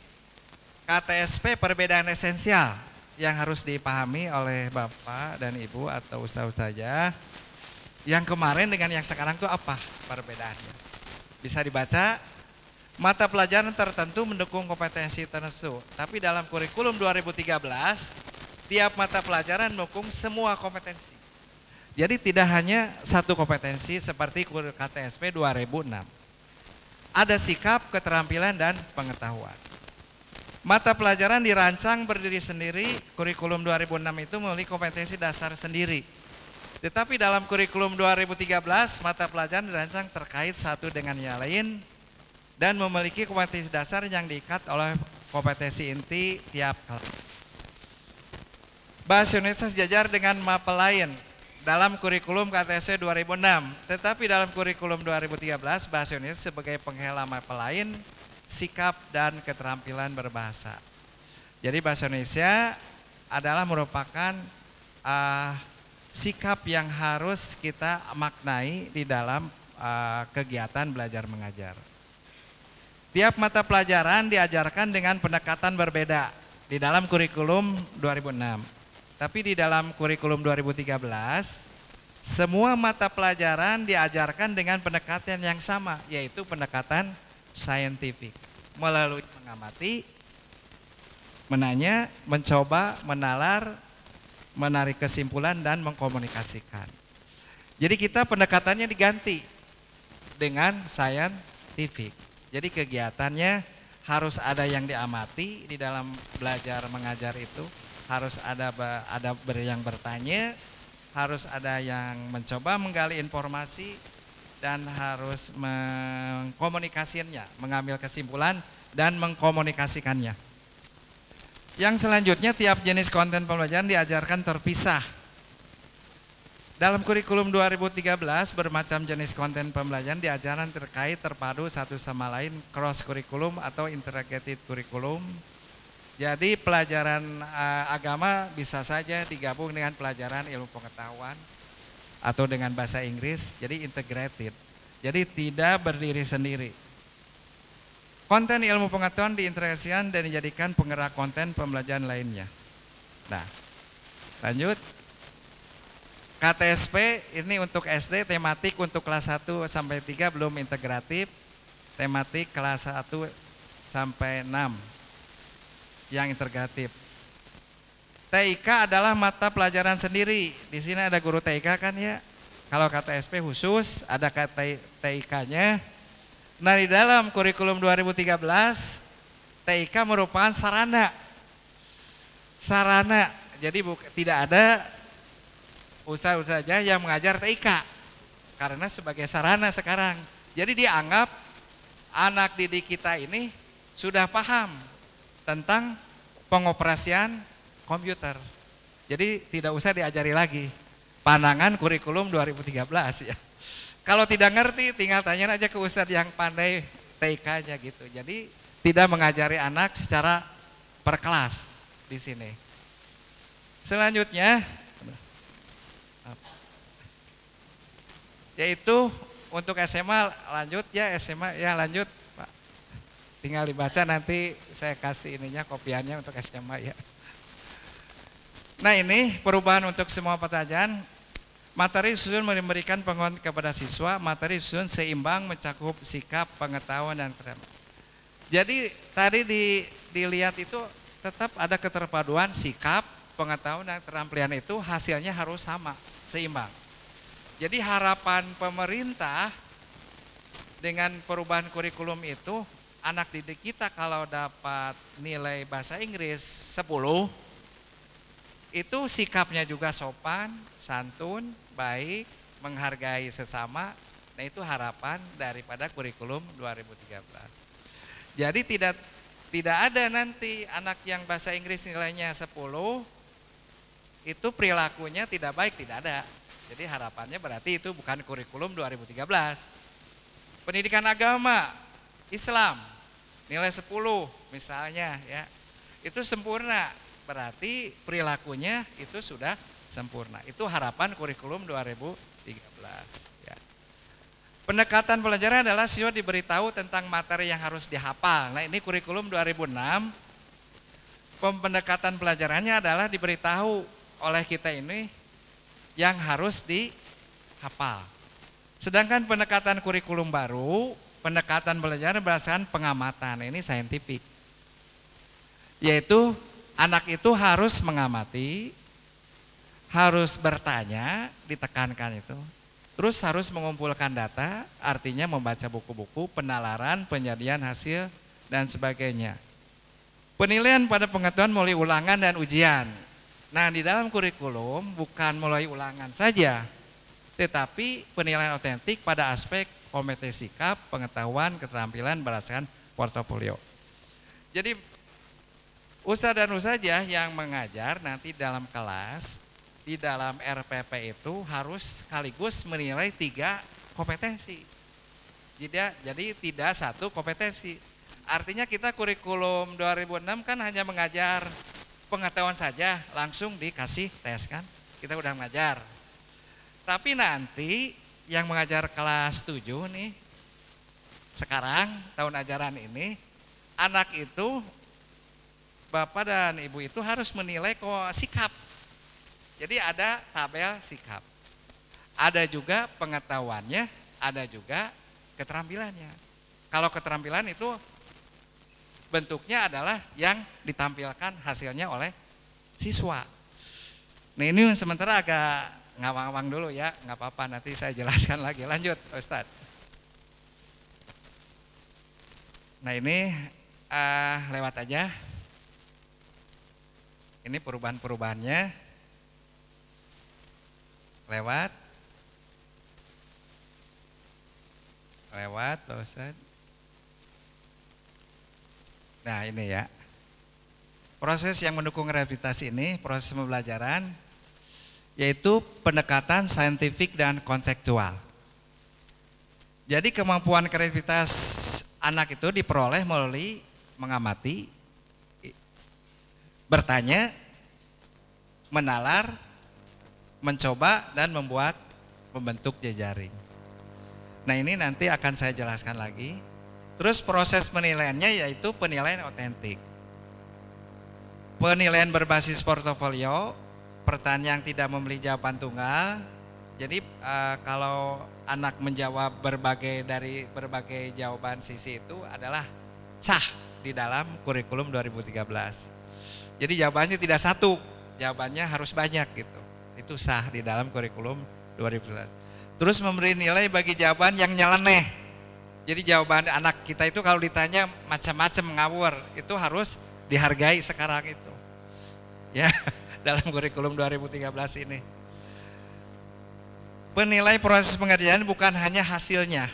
KTSP perbedaan esensial yang harus dipahami oleh Bapak dan Ibu atau Ustazah. Yang kemarin dengan yang sekarang itu apa perbedaannya? Bisa dibaca, mata pelajaran tertentu mendukung kompetensi tertentu. Tapi dalam kurikulum 2013, tiap mata pelajaran mendukung semua kompetensi. Jadi tidak hanya satu kompetensi seperti KTSP 2006. Ada sikap, keterampilan, dan pengetahuan. Mata pelajaran dirancang berdiri sendiri, kurikulum 2006 itu memiliki kompetensi dasar sendiri. Tetapi dalam kurikulum 2013, mata pelajaran dirancang terkait satu dengan yang lain dan memiliki kompetensi dasar yang diikat oleh kompetensi inti tiap kelas. Bahasa Indonesia sejajar dengan mapel lain dalam kurikulum KTSP 2006, tetapi dalam kurikulum 2013 bahasa Indonesia sebagai penghela mapel lain, sikap dan keterampilan berbahasa. Jadi bahasa Indonesia adalah merupakan sikap yang harus kita maknai di dalam kegiatan belajar mengajar. Tiap mata pelajaran diajarkan dengan pendekatan berbeda di dalam kurikulum 2006. Tapi di dalam kurikulum 2013, semua mata pelajaran diajarkan dengan pendekatan yang sama, yaitu pendekatan saintifik. Melalui mengamati, menanya, mencoba, menalar, menarik kesimpulan, dan mengkomunikasikan. Jadi kita pendekatannya diganti dengan saintifik. Jadi kegiatannya harus ada yang diamati di dalam belajar mengajar itu, harus ada yang bertanya, harus ada yang mencoba menggali informasi, dan harus mengkomunikasikannya, mengambil kesimpulan dan mengkomunikasikannya. Yang selanjutnya, tiap jenis konten pembelajaran diajarkan terpisah. Dalam kurikulum 2013, bermacam jenis konten pembelajaran diajarkan terkait terpadu satu sama lain, cross kurikulum atau integrated kurikulum. Jadi pelajaran agama bisa saja digabung dengan pelajaran ilmu pengetahuan atau dengan bahasa Inggris, jadi integrated. Jadi tidak berdiri sendiri. Konten ilmu pengetahuan diintegrasikan dan dijadikan penggerak konten pembelajaran lainnya. Nah, lanjut. KTSP ini untuk SD, tematik untuk kelas 1 sampai 3 belum integratif, tematik kelas 1 sampai 6 yang integratif. TIK adalah mata pelajaran sendiri. Di sini ada guru TIK kan ya. Kalau KTSP khusus ada TIK-nya. Nah, di dalam kurikulum 2013 TIK merupakan sarana. Sarana. Jadi tidak ada ustaz saja yang mengajar TIK karena sebagai sarana sekarang. Jadi dianggap anak didik kita ini sudah paham tentang pengoperasian komputer. Jadi tidak usah diajari lagi. Pandangan kurikulum 2013 ya. Kalau tidak ngerti tinggal tanya aja ke ustaz yang pandai TIK-nya gitu. Jadi tidak mengajari anak secara per kelas di sini. Selanjutnya yaitu untuk SMA lanjut ya, SMA ya lanjut Pak. Tinggal dibaca nanti saya kasih ininya kopiannya untuk SMA ya. Nah, ini perubahan untuk semua pelajaran. Materi susun memberikan penguatan kepada siswa, materi susun seimbang mencakup sikap, pengetahuan dan keterampilan. Jadi tadi dilihat itu tetap ada keterpaduan sikap, pengetahuan dan keterampilan itu hasilnya harus sama, seimbang. Jadi harapan pemerintah dengan perubahan kurikulum itu anak didik kita kalau dapat nilai bahasa Inggris 10 itu sikapnya juga sopan, santun, baik, menghargai sesama. Nah, itu harapan daripada kurikulum 2013. Jadi tidak ada nanti anak yang bahasa Inggris nilainya 10 itu perilakunya tidak baik, tidak ada. Jadi harapannya berarti itu bukan kurikulum 2013. Pendidikan agama Islam nilai 10 misalnya ya. Itu sempurna, berarti perilakunya itu sudah sempurna. Itu harapan kurikulum 2013 ya. Pendekatan pelajaran adalah siswa diberitahu tentang materi yang harus dihafal. Nah, ini kurikulum 2006. Pendekatan pelajarannya adalah diberitahu oleh kita ini yang harus dihafal. Sedangkan pendekatan kurikulum baru, pendekatan pelajaran berdasarkan pengamatan, ini saintifik. Yaitu anak itu harus mengamati, harus bertanya, ditekankan itu. Terus harus mengumpulkan data, artinya membaca buku-buku, penalaran, penyajian hasil, dan sebagainya. Penilaian pada pengetahuan melalui ulangan dan ujian. Nah, di dalam kurikulum bukan mulai ulangan saja, tetapi penilaian otentik pada aspek kompetensi sikap, pengetahuan, keterampilan berdasarkan portofolio. Jadi Ustadz dan ustazah yang mengajar nanti dalam kelas, di dalam RPP itu harus sekaligus menilai 3 kompetensi. Jadi tidak 1 kompetensi. Artinya kita kurikulum 2006 kan hanya mengajar pengetahuan saja, langsung dikasih tes kan. Kita udah mengajar. Tapi nanti yang mengajar kelas 7 nih, sekarang tahun ajaran ini, anak itu, bapak dan ibu itu harus menilai sikap. Jadi ada tabel sikap. Ada juga pengetahuannya, ada juga keterampilannya. Kalau keterampilan itu bentuknya adalah yang ditampilkan hasilnya oleh siswa. Nah ini sementara agak ngawang-ngawang dulu ya, nggak apa-apa, nanti saya jelaskan lagi. Lanjut Ustadz. Nah ini lewat aja. Ini perubahan-perubahannya. Lewat Pak Ustadz. Nah ini ya. Proses yang mendukung rehabilitasi ini, proses pembelajaran, yaitu pendekatan saintifik dan konseptual. Jadi kemampuan kreativitas anak itu diperoleh melalui mengamati, bertanya, menalar, mencoba, dan membentuk jejaring. Nah ini nanti akan saya jelaskan lagi. Terus proses penilaiannya yaitu penilaian otentik. Penilaian berbasis portofolio, pertanyaan yang tidak memberi jawaban tunggal. Jadi kalau anak menjawab dari berbagai jawaban sisi itu adalah sah di dalam kurikulum 2013. Jadi jawabannya tidak 1, jawabannya harus banyak gitu. Itu sah di dalam kurikulum 2013. Terus memberi nilai bagi jawaban yang nyeleneh. Jadi jawaban anak kita itu kalau ditanya macam-macam ngawur, itu harus dihargai sekarang itu. Ya, dalam kurikulum 2013 ini. Penilai proses pengerjaan bukan hanya hasilnya.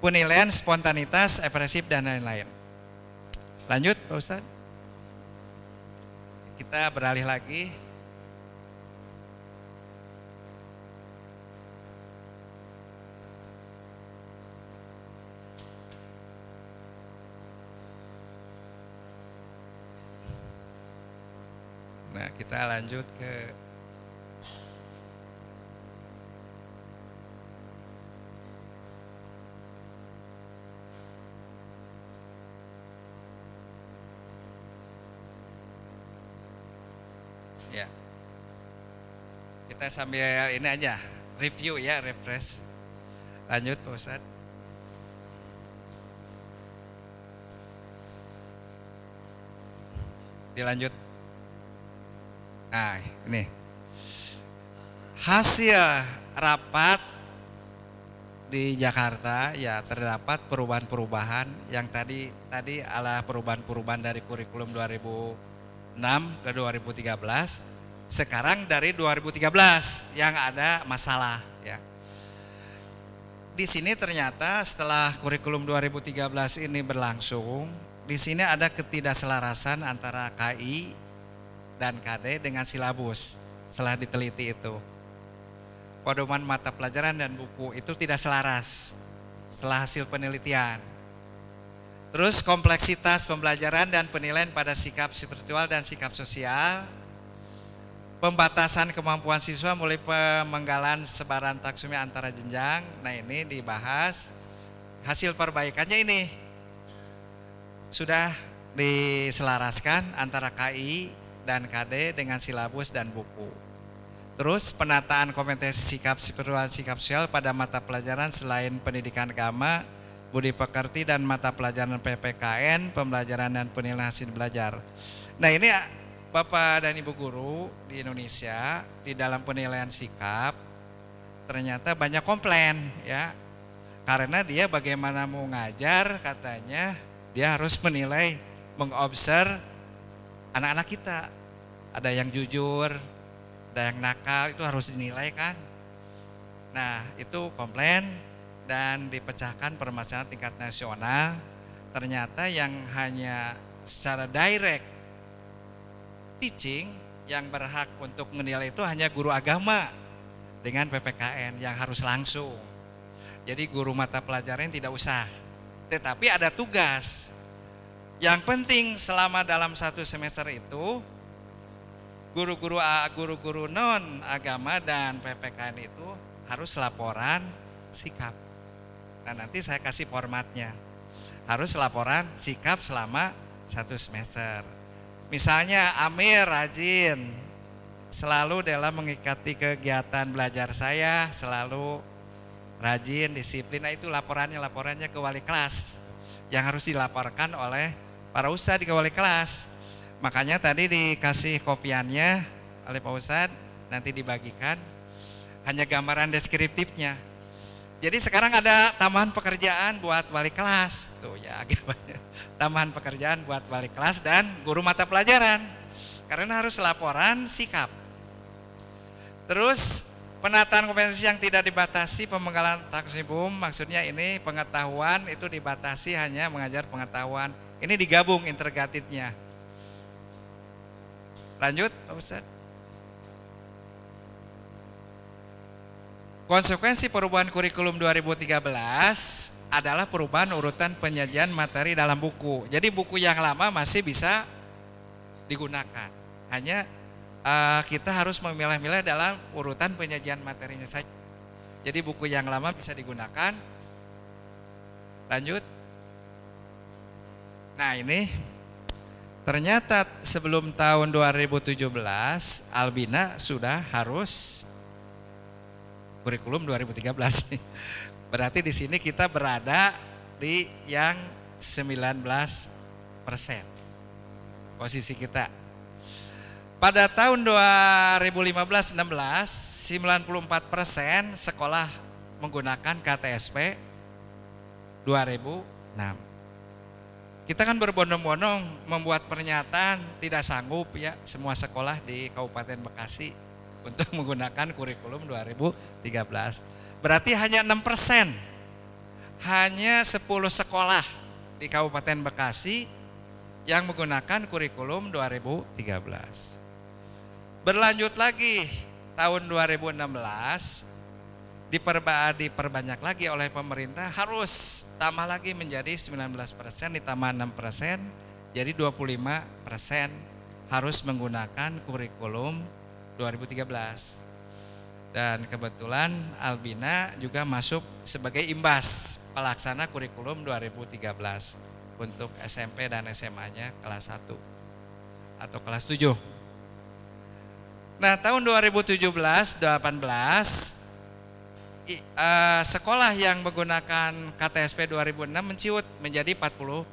Penilaian spontanitas, ekspresif, dan lain-lain. Lanjut Pak Ustadz. Kita beralih lagi. Nah, kita lanjut ke ya. Kita sambil ini aja, review ya, refresh. Lanjut Pak Ustadz. Dilanjut. Nah, ini hasil rapat di Jakarta ya, terdapat perubahan-perubahan yang tadi adalah perubahan-perubahan dari kurikulum 2006 ke 2013. Sekarang dari 2013 yang ada masalah ya. Di sini ternyata setelah kurikulum 2013 ini berlangsung, di sini ada ketidakselarasan antara KI dan KD dengan silabus. Setelah diteliti itu, pedoman mata pelajaran dan buku itu tidak selaras setelah hasil penelitian. Terus kompleksitas pembelajaran dan penilaian pada sikap spiritual dan sikap sosial, pembatasan kemampuan siswa mulai pemenggalan sebaran taksumi antara jenjang. Nah ini dibahas. Hasil perbaikannya ini sudah diselaraskan antara KI dan KD dengan silabus dan buku. Terus penataan kompetensi sikap spiritual, sikap sosial pada mata pelajaran selain pendidikan agama, budi pekerti, dan mata pelajaran PPKN, pembelajaran dan penilaian hasil belajar. Nah ini Bapak dan Ibu guru di Indonesia di dalam penilaian sikap ternyata banyak komplain ya. Karena dia bagaimana mau ngajar, katanya dia harus menilai, mengobserv anak-anak kita. Ada yang jujur, ada yang nakal, itu harus dinilai kan. Nah itu komplain dan dipecahkan permasalahan tingkat nasional. Ternyata yang hanya secara direct teaching yang berhak untuk menilai itu hanya guru agama dengan PPKN yang harus langsung. Jadi guru mata pelajaran tidak usah. Tetapi ada tugas. Yang penting selama dalam 1 semester itu guru-guru non agama dan PPKN itu harus laporan sikap. Nah, nanti saya kasih formatnya. Harus laporan sikap selama 1 semester. Misalnya Amir rajin selalu dalam mengikuti kegiatan belajar saya, selalu rajin, disiplin. Nah, itu laporannya ke wali kelas yang harus dilaporkan oleh para ustadz di wali kelas. Makanya tadi dikasih kopiannya oleh Pak Ustadz, nanti dibagikan hanya gambaran deskriptifnya. Jadi sekarang ada tambahan pekerjaan buat wali kelas tuh ya, agak banyak. Tambahan pekerjaan buat wali kelas dan guru mata pelajaran karena harus laporan sikap. Terus penataan kompetensi yang tidak dibatasi pemenggalan taksibum, maksudnya ini pengetahuan itu dibatasi hanya mengajar pengetahuan. Ini digabung interrogatifnya. Lanjut Pak Ustadz. Konsekuensi perubahan kurikulum 2013 adalah perubahan urutan penyajian materi dalam buku. Jadi buku yang lama masih bisa digunakan. Hanya kita harus memilah-milah dalam urutan penyajian materinya saja. Jadi buku yang lama bisa digunakan. Lanjut. Nah, ini ternyata sebelum tahun 2017 Albina sudah harus kurikulum 2013. Berarti di sini kita berada di yang 19% posisi kita. Pada tahun 2015-16, 94% sekolah menggunakan KTSP 2006. Kita kan berbondong-bondong membuat pernyataan tidak sanggup ya semua sekolah di Kabupaten Bekasi untuk menggunakan kurikulum 2013. Berarti hanya 6%. Hanya 10 sekolah di Kabupaten Bekasi yang menggunakan kurikulum 2013. Berlanjut lagi tahun 2016 diperbanyak lagi oleh pemerintah, harus tambah lagi menjadi 19%, ditambah 6%, jadi 25% harus menggunakan kurikulum 2013. Dan kebetulan Albina juga masuk sebagai imbas pelaksana kurikulum 2013 untuk SMP dan SMA-nya kelas 1 atau kelas 7. Nah, tahun 2017-18 sekolah yang menggunakan KTSP 2006 menciut menjadi 40%.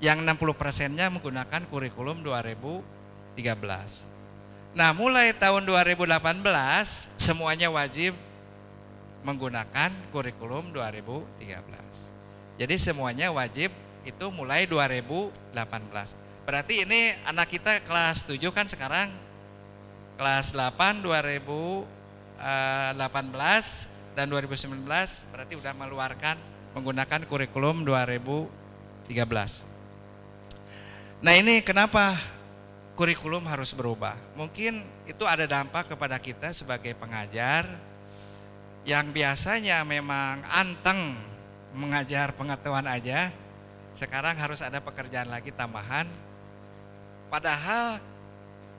Yang 60%-nya menggunakan kurikulum 2013. Nah, mulai tahun 2018 semuanya wajib menggunakan kurikulum 2013. Jadi semuanya wajib itu mulai 2018. Berarti ini anak kita kelas 7 kan sekarang kelas 8 2018 dan 2019 berarti udah mengeluarkan menggunakan kurikulum 2013. Nah, ini kenapa kurikulum harus berubah? Mungkin itu ada dampak kepada kita sebagai pengajar yang biasanya memang anteng mengajar pengetahuan aja, sekarang harus ada pekerjaan lagi tambahan. Padahal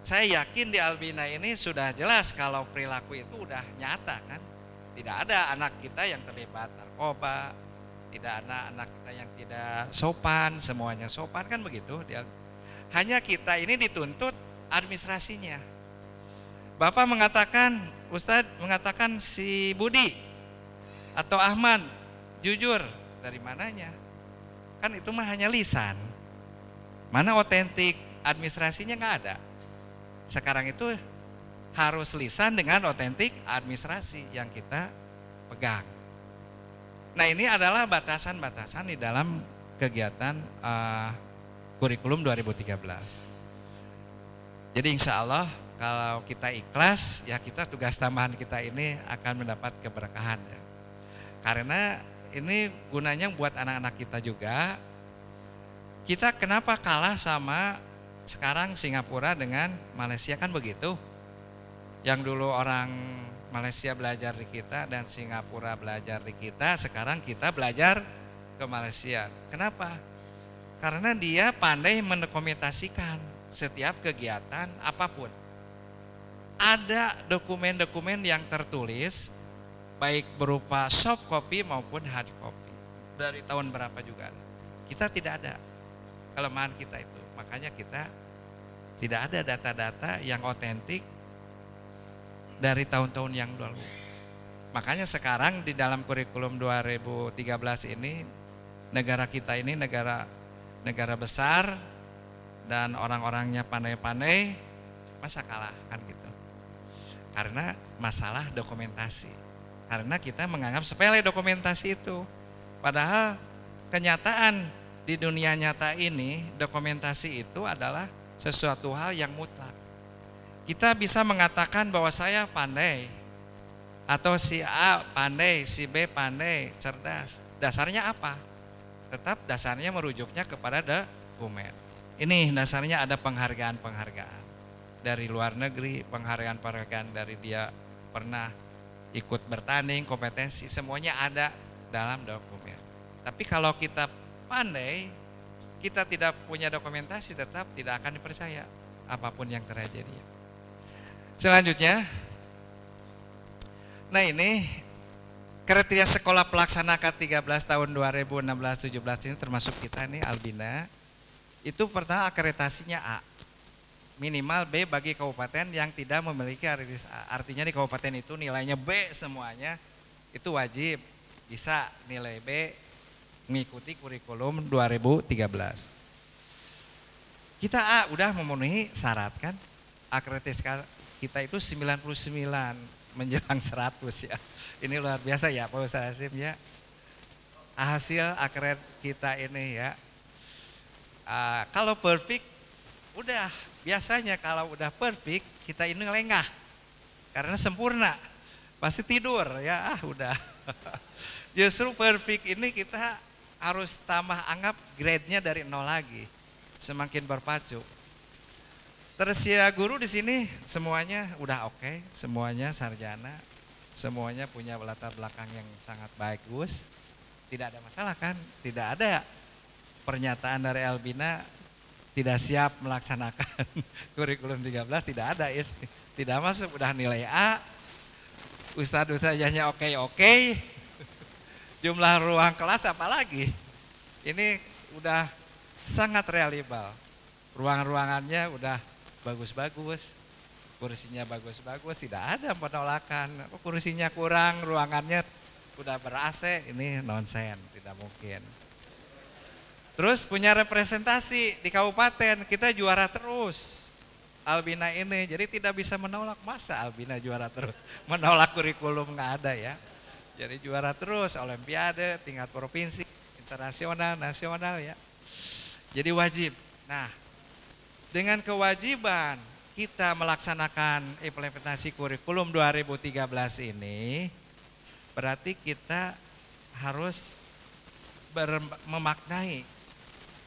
saya yakin di Albina ini sudah jelas kalau perilaku itu udah nyata kan. Tidak ada anak kita yang terlibat narkoba, tidak ada anak kita yang tidak sopan, semuanya sopan kan begitu. Hanya kita ini dituntut administrasinya. Bapak mengatakan, Ustadz mengatakan si Budi atau Ahmad jujur, dari mananya? Kan itu mah hanya lisan. Mana otentik administrasinya nggak ada. Sekarang itu harus lisan dengan otentik administrasi yang kita pegang. Nah, ini adalah batasan-batasan di dalam kegiatan kurikulum 2013. Jadi insya Allah kalau kita ikhlas ya kita tugas tambahan kita ini akan mendapat keberkahan ya. Karena ini gunanya buat anak-anak kita juga. Kita kenapa kalah sama sekarang Singapura dengan Malaysia kan begitu. Yang dulu orang Malaysia belajar di kita dan Singapura belajar di kita, sekarang kita belajar ke Malaysia. Kenapa? Karena dia pandai mendokumentasikan setiap kegiatan apapun. Ada dokumen-dokumen yang tertulis, baik berupa soft copy maupun hard copy. Dari tahun berapa juga ada. Kita tidak ada kelemahan kita itu. Makanya kita tidak ada data-data yang otentik dari tahun-tahun yang dulu. Makanya sekarang di dalam kurikulum 2013 ini, negara kita ini negara besar dan orang-orangnya pandai-pandai, masa kalah kan gitu. Karena masalah dokumentasi. Karena kita menganggap sepele dokumentasi itu. Padahal kenyataan di dunia nyata ini, dokumentasi itu adalah sesuatu hal yang mutlak. Kita bisa mengatakan bahwa saya pandai, atau si A pandai, si B pandai, cerdas. Dasarnya apa? Tetap dasarnya merujuknya kepada dokumen. Ini dasarnya ada penghargaan-penghargaan dari luar negeri, penghargaan-penghargaan dari dia pernah ikut bertanding, kompetensi, semuanya ada dalam dokumen. Tapi kalau kita pandai, kita tidak punya dokumentasi, tetap tidak akan dipercaya apapun yang terjadi. Selanjutnya, nah ini kriteria sekolah pelaksana K13 tahun 2016-17 ini termasuk kita nih Albina. Itu pertama akreditasinya A. Minimal B bagi kabupaten yang tidak memiliki akreditasi A. Artinya di kabupaten itu nilainya B semuanya, itu wajib bisa nilai B mengikuti kurikulum 2013. Kita A udah memenuhi syarat kan? Akreditasi kita itu 99 menjelang 100 ya. Ini luar biasa ya Pak Ustaz Hasim ya. Hasil akredit kita ini ya. Kalau perfect udah, biasanya kalau udah perfect kita ini lengah. Karena sempurna. Pasti tidur ya, udah. Justru perfect ini kita harus tambah anggap grade-nya dari 0 lagi. Semakin berpacu. Tersia guru di sini semuanya udah oke, semuanya sarjana, semuanya punya latar belakang yang sangat bagus. Tidak ada masalah kan? Tidak ada pernyataan dari Albina tidak siap melaksanakan kurikulum 13, tidak ada ini. Tidak masuk, udah nilai A. Ustadz-ustadznya oke. Jumlah ruang kelas apalagi. Ini udah sangat reliable. Ruang-ruangannya udah bagus-bagus, kursinya bagus-bagus, tidak ada penolakan. Kursinya kurang, ruangannya udah ber-AC, ini nonsen, tidak mungkin. Terus punya representasi di kabupaten, kita juara terus. Albina ini, jadi tidak bisa menolak, masa Albina juara terus. Menolak kurikulum nggak ada ya. Jadi juara terus, olimpiade, tingkat provinsi, internasional, nasional ya. Jadi wajib. Nah, dengan kewajiban kita melaksanakan implementasi kurikulum 2013 ini, berarti kita harus memaknai,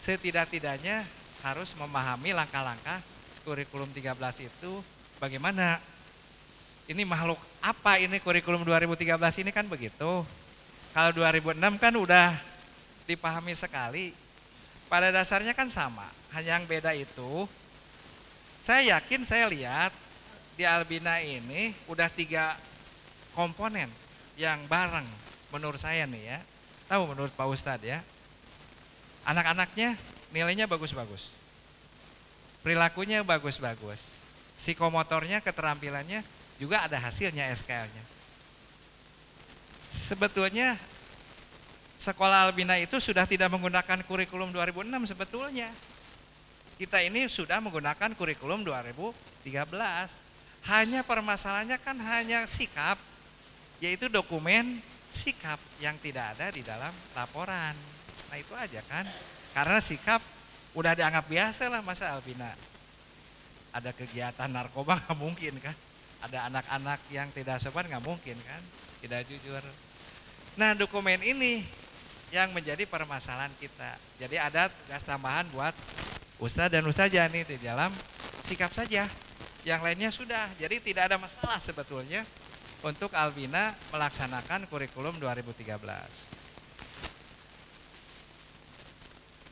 setidak-tidaknya harus memahami langkah-langkah kurikulum 13 itu bagaimana. Ini makhluk apa ini kurikulum 2013 ini kan begitu. Kalau 2006 kan udah dipahami sekali. Pada dasarnya kan sama, hanya yang beda itu, saya yakin saya lihat di Albina ini udah 3 komponen yang bareng menurut saya nih ya. Tahu menurut Pak Ustadz ya, anak-anaknya nilainya bagus-bagus, perilakunya bagus-bagus, psikomotornya, keterampilannya juga ada hasilnya SKL-nya. Sebetulnya sekolah Albina itu sudah tidak menggunakan kurikulum 2006 sebetulnya. Kita ini sudah menggunakan kurikulum 2013. Hanya permasalahannya kan hanya sikap, yaitu dokumen sikap yang tidak ada di dalam laporan. Nah itu aja kan. Karena sikap udah dianggap biasa lah, masa Albina ada kegiatan narkoba nggak mungkin kan. Ada anak-anak yang tidak sopan nggak mungkin kan, tidak jujur. Nah dokumen ini yang menjadi permasalahan kita. Jadi ada tugas tambahan buat Ustadz dan Ustazah nih di dalam sikap saja. Yang lainnya sudah. Jadi tidak ada masalah sebetulnya untuk Albina melaksanakan kurikulum 2013.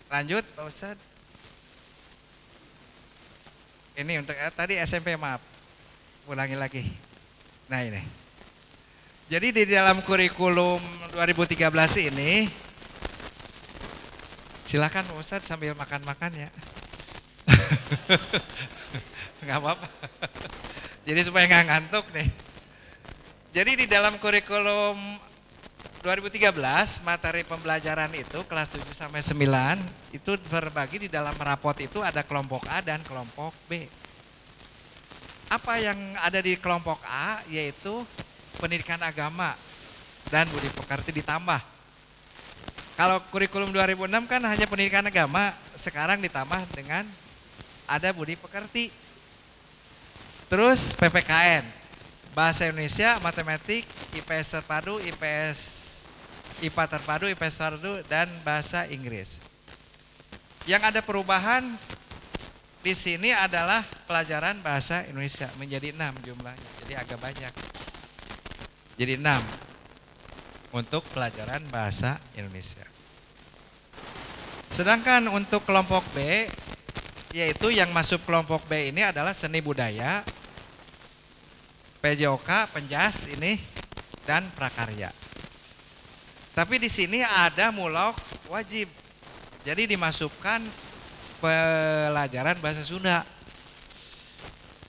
Lanjut Pak Ustadz. Ini untuk tadi SMP, maaf. Ulangi lagi. Nah ini. Jadi di dalam kurikulum 2013 ini, silakan Pak Ustadz sambil makan-makan ya. Nggak apa-apa. Jadi supaya nggak ngantuk nih. Jadi di dalam kurikulum 2013 materi pembelajaran itu kelas 7 sampai 9 itu terbagi di dalam rapot itu ada kelompok A dan kelompok B. Apa yang ada di kelompok A yaitu pendidikan agama dan budi pekerti ditambah. Kalau kurikulum 2006 kan hanya pendidikan agama, sekarang ditambah dengan ada budi pekerti. Terus PPKN, bahasa Indonesia, matematik, IPS terpadu, IPA terpadu, IPS terpadu, dan bahasa Inggris. Yang ada perubahan di sini adalah pelajaran bahasa Indonesia menjadi 6 jumlahnya, jadi agak banyak. Jadi 6 untuk pelajaran bahasa Indonesia. Sedangkan untuk kelompok B, yaitu yang masuk kelompok B ini adalah seni budaya, PJOK, penjas ini, dan prakarya. Tapi di sini ada mulok wajib. Jadi dimasukkan pelajaran bahasa Sunda.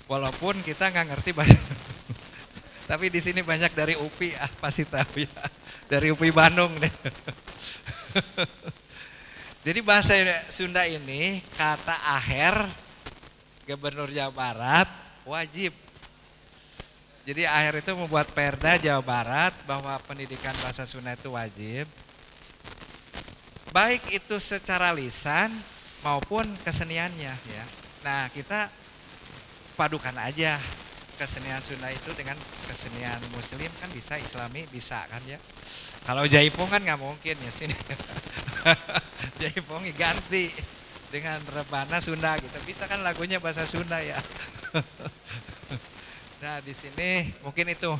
Walaupun kita nggak ngerti bahasa, tapi di sini banyak dari UPI, pasti tahu ya, dari UPI Bandung deh. Jadi bahasa Sunda ini kata Aher, Gubernur Jawa Barat, wajib. Jadi Aher itu membuat perda Jawa Barat bahwa pendidikan bahasa Sunda itu wajib. Baik itu secara lisan maupun keseniannya ya. Nah kita padukan aja kesenian Sunda itu dengan kesenian Muslim, kan bisa, Islami bisa kan ya. Kalau Jaipong kan nggak mungkin ya sini. Jaipong ganti dengan rebana Sunda gitu. Bisa kan lagunya bahasa Sunda ya. Nah di sini mungkin itu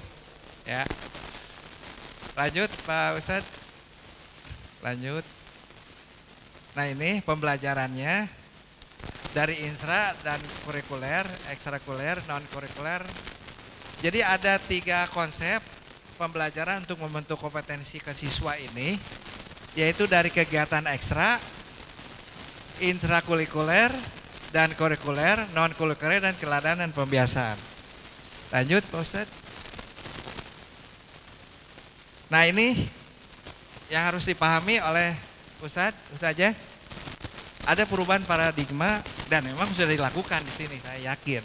ya. Lanjut Pak Ustadz. Lanjut. Nah ini pembelajarannya dari instra dan kurikuler, ekstrakurikuler, non kurikuler. Jadi ada 3 konsep pembelajaran untuk membentuk kompetensi ke siswa ini, yaitu dari kegiatan ekstra, intrakurikuler, dan kurikuler, non kurikuler, dan keteladanan pembiasaan. Lanjut Pak Ustadz. Nah ini yang harus dipahami oleh Ustazah, ada perubahan paradigma dan memang sudah dilakukan di sini, saya yakin.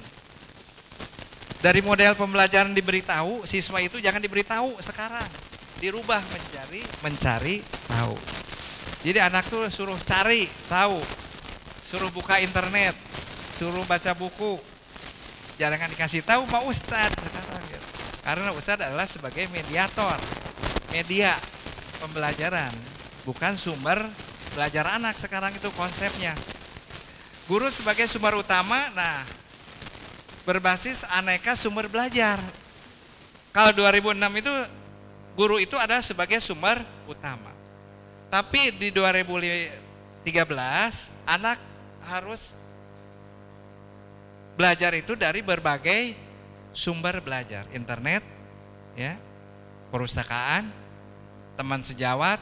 Dari model pembelajaran diberitahu, siswa itu jangan diberitahu sekarang, dirubah menjadi mencari tahu. Jadi anak tuh suruh cari tahu, suruh buka internet, suruh baca buku. Jangan dikasih tahu Pak Ustadz sekarang gitu. Karena Ustadz adalah sebagai mediator, media pembelajaran, bukan sumber belajar anak sekarang itu konsepnya. Guru sebagai sumber utama, nah berbasis aneka sumber belajar. Kalau 2006 itu guru itu adalah sebagai sumber utama. Tapi di 2013 anak harus belajar itu dari berbagai sumber belajar, internet, ya, perpustakaan, teman sejawat,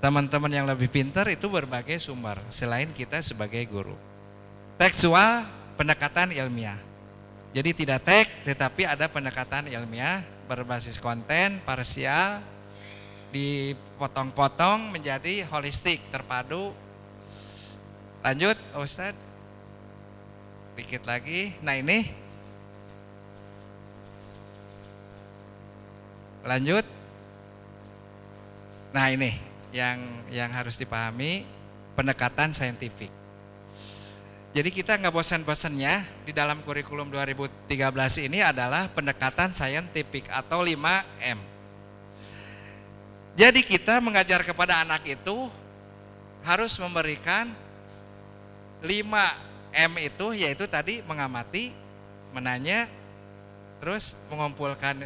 teman-teman yang lebih pintar itu berbagai sumber selain kita sebagai guru. Tekstual, pendekatan ilmiah. Jadi tidak teks tetapi ada pendekatan ilmiah berbasis konten, parsial, dipotong-potong menjadi holistik, terpadu. Lanjut Ustadz. Dikit lagi. Nah ini. Lanjut. Nah ini yang harus dipahami, pendekatan saintifik. Jadi kita nggak bosan-bosannya di dalam kurikulum 2013 ini adalah pendekatan saintifik atau 5M. Jadi kita mengajar kepada anak itu harus memberikan 5M itu yaitu tadi mengamati, menanya, terus mengumpulkan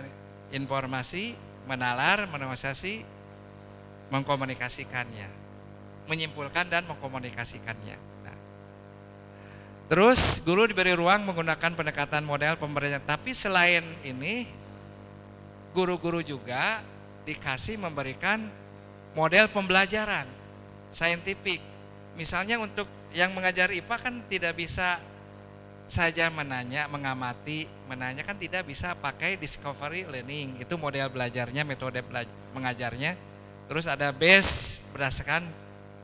informasi, menalar, menegosiasi, mengkomunikasikannya, menyimpulkan dan mengkomunikasikannya. Nah, terus guru diberi ruang menggunakan pendekatan model pembelajaran. Tapi selain ini, guru-guru juga dikasih memberikan model pembelajaran saintifik. Misalnya untuk yang mengajar IPA kan tidak bisa saja menanya, mengamati, menanya kan tidak bisa pakai discovery learning. Itu model belajarnya, metode mengajarnya. Terus ada base berdasarkan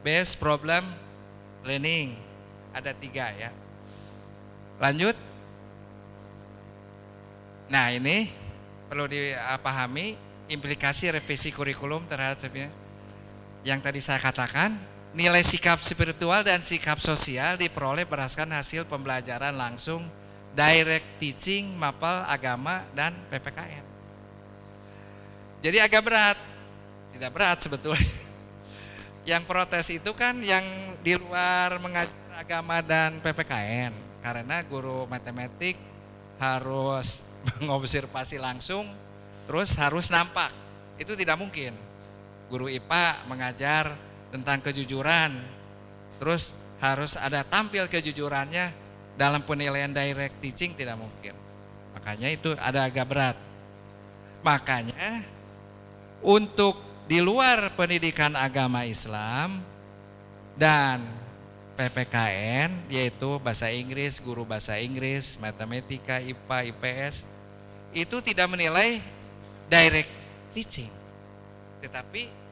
base problem learning. Ada 3 ya. Lanjut. Nah ini perlu dipahami implikasi revisi kurikulum terhadap yang tadi saya katakan. Nilai sikap spiritual dan sikap sosial diperoleh berdasarkan hasil pembelajaran langsung, direct teaching, mapel agama, dan PPKN. Jadi agak berat, tidak berat sebetulnya. Yang protes itu kan yang di luar mengajar agama dan PPKN, karena guru matematik harus mengobservasi langsung, terus harus nampak. Itu tidak mungkin. Guru IPA mengajar tentang kejujuran, terus harus ada tampil kejujurannya dalam penilaian direct teaching, tidak mungkin. Makanya itu ada agak berat. Makanya untuk di luar pendidikan agama Islam dan PPKN, yaitu bahasa Inggris, guru bahasa Inggris, matematika, IPA, IPS, itu tidak menilai direct teaching, tetapi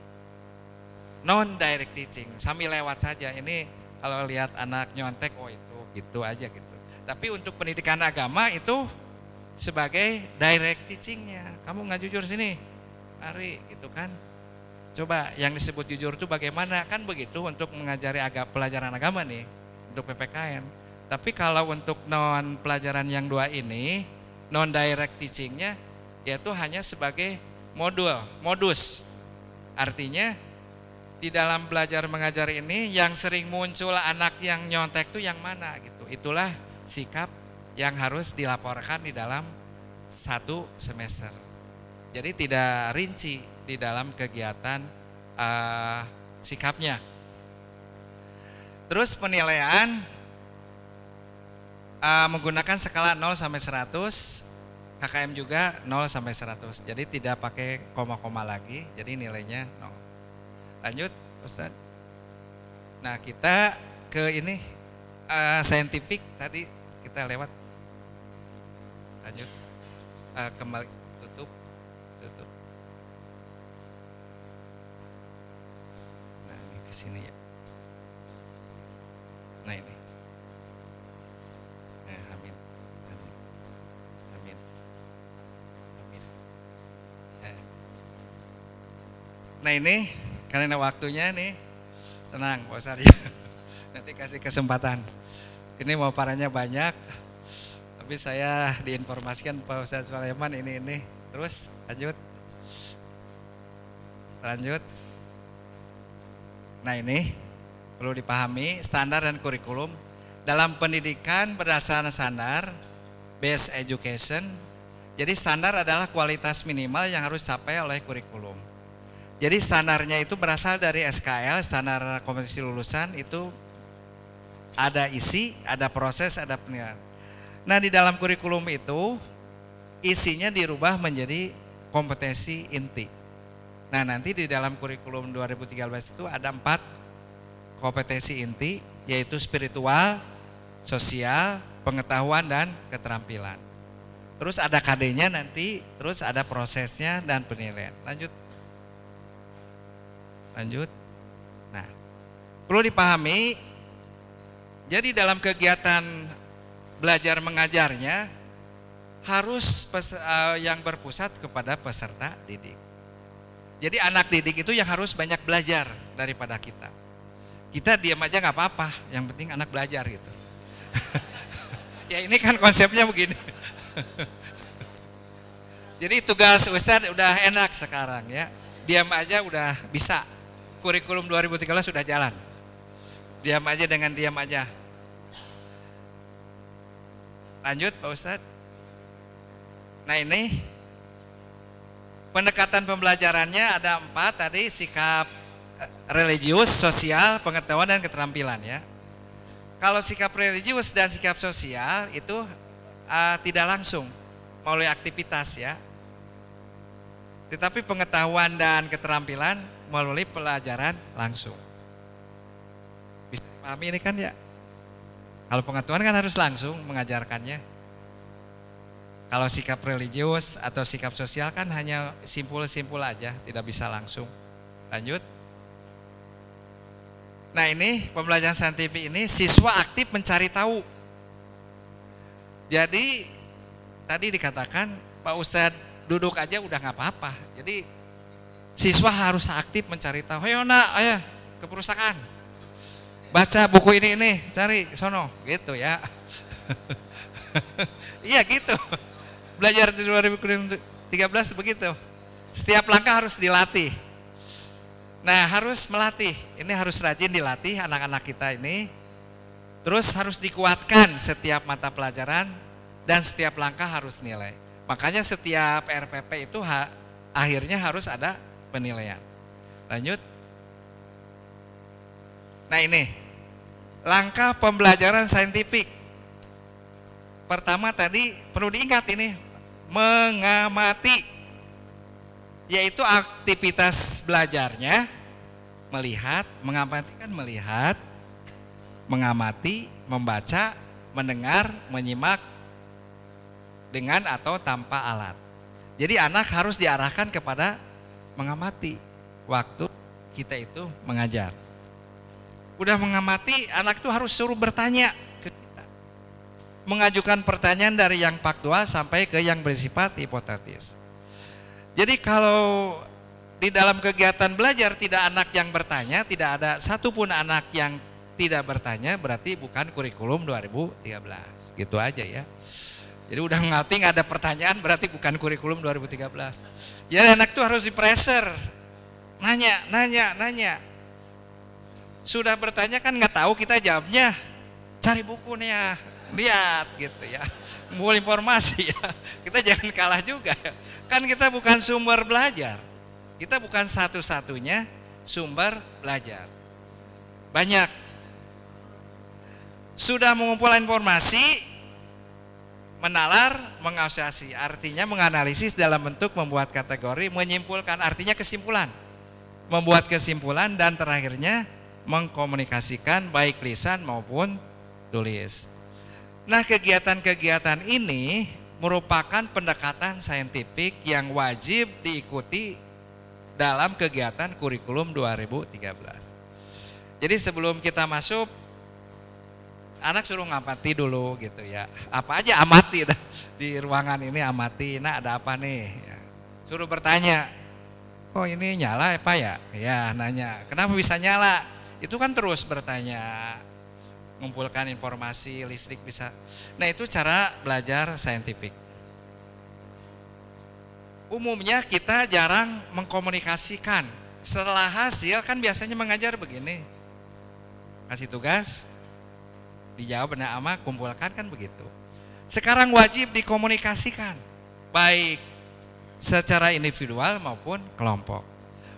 non direct teaching, sambil lewat saja. Ini kalau lihat anak nyontek, oh itu gitu aja gitu. Tapi untuk pendidikan agama itu sebagai direct teachingnya. Kamu nggak jujur sini, mari gitu kan. Coba yang disebut jujur itu bagaimana, kan begitu untuk mengajari pelajaran agama nih untuk PPKN. Tapi kalau untuk non pelajaran yang 2 ini, non direct teachingnya yaitu hanya sebagai modus. Artinya di dalam belajar mengajar ini yang sering muncul anak yang nyontek itu yang mana gitu. Itulah sikap yang harus dilaporkan di dalam 1 semester. Jadi tidak rinci di dalam kegiatan sikapnya. Terus penilaian menggunakan skala 0 sampai 100, KKM juga 0 sampai 100. Jadi tidak pakai koma-koma lagi, jadi nilainya 0. Lanjut Ustaz. Nah kita ke ini saintifik tadi kita lewat. Lanjut kembali tutup. Nah ini ke sini ya. Nah ini. Amin. Nah ini karena waktunya nih, tenang Pak Ustadz ya. Nanti kasih kesempatan. Ini mau parahnya banyak, tapi saya diinformasikan Pak Ustadz Sulaiman ini. Terus lanjut. Nah ini perlu dipahami standar dan kurikulum dalam pendidikan berdasarkan standar based education. Jadi standar adalah kualitas minimal yang harus dicapai oleh kurikulum. Jadi standarnya itu berasal dari SKL, standar kompetensi lulusan, itu ada isi, ada proses, ada penilaian. Nah di dalam kurikulum itu isinya dirubah menjadi kompetensi inti. Nah nanti di dalam kurikulum 2013 itu ada 4 kompetensi inti, yaitu spiritual, sosial, pengetahuan, dan keterampilan. Terus ada KD-nya nanti, terus ada prosesnya dan penilaian. Lanjut. Nah, perlu dipahami, jadi dalam kegiatan belajar mengajarnya harus yang berpusat kepada peserta didik. Jadi anak didik itu yang harus banyak belajar daripada kita. Kita diam aja nggak apa-apa, yang penting anak belajar gitu. Ya ini kan konsepnya begini. Jadi tugas Ustadz udah enak sekarang ya, diam aja udah bisa. Kurikulum 2013 sudah jalan. Diam aja dengan diam aja. Lanjut Pak Ustadz. Nah ini pendekatan pembelajarannya ada 4 tadi, sikap religius, sosial, pengetahuan dan keterampilan ya. Kalau sikap religius dan sikap sosial itu tidak langsung melalui aktivitas ya. Tetapi pengetahuan dan keterampilan melalui pelajaran langsung. Bisa pahami ini kan ya? Kalau pengetahuan kan harus langsung mengajarkannya. Kalau sikap religius atau sikap sosial kan hanya simpul-simpul aja, tidak bisa langsung. Lanjut. Nah ini pembelajaran saintifik ini siswa aktif mencari tahu. Jadi tadi dikatakan Pak Ustadz duduk aja udah nggak apa-apa. Jadi siswa harus aktif mencari tahu. Ayo nak, ayo ke perpustakaan. Baca buku ini, cari sono, gitu ya. Iya gitu. Belajar di 2013 begitu. Setiap langkah harus dilatih. Nah harus melatih, ini harus rajin dilatih anak-anak kita ini. Terus harus dikuatkan setiap mata pelajaran dan setiap langkah harus nilai. Makanya setiap RPP itu akhirnya harus ada penilaian. Lanjut. Nah ini, langkah pembelajaran saintifik. Pertama tadi perlu diingat ini, mengamati. Yaitu aktivitas belajarnya, melihat, mengamati kan melihat, mengamati, membaca, mendengar, menyimak dengan atau tanpa alat. Jadi anak harus diarahkan kepada mengamati waktu kita itu mengajar. Udah mengamati, anak itu harus suruh bertanya ke kita. Mengajukan pertanyaan dari yang faktual sampai ke yang bersifat hipotetis. Jadi kalau di dalam kegiatan belajar tidak anak yang bertanya, tidak ada satupun anak yang tidak bertanya, berarti bukan kurikulum 2013. Gitu aja ya. Jadi udah ngerti nggak ada pertanyaan, berarti bukan kurikulum 2013. Ya anak itu harus di-pressure. Nanya. Sudah bertanya kan nggak tahu kita jawabnya. Cari bukunya, lihat gitu ya. Ngumpul informasi ya. Kita jangan kalah juga ya. Kan kita bukan sumber belajar. Kita bukan satu-satunya sumber belajar. Banyak. Sudah mengumpulkan informasi, menalar, mengasosiasi. Artinya menganalisis dalam bentuk membuat kategori, menyimpulkan, artinya kesimpulan. Membuat kesimpulan dan terakhirnya mengkomunikasikan baik lisan maupun tulis. Nah kegiatan-kegiatan ini merupakan pendekatan saintifik yang wajib diikuti dalam kegiatan kurikulum 2013. Jadi sebelum kita masuk, anak suruh ngamati dulu gitu ya. Apa aja amati di ruangan ini, amati. Nah ada apa nih? Suruh bertanya. Oh ini nyala apa ya? Ya nanya. Kenapa bisa nyala? Itu kan terus bertanya. Mengumpulkan informasi, listrik bisa. Nah itu cara belajar saintifik. Umumnya kita jarang mengkomunikasikan. Setelah hasil kan biasanya mengajar begini. Kasih tugas, dijawab benar ama, kumpulkan kan begitu. Sekarang wajib dikomunikasikan. Baik secara individual maupun kelompok.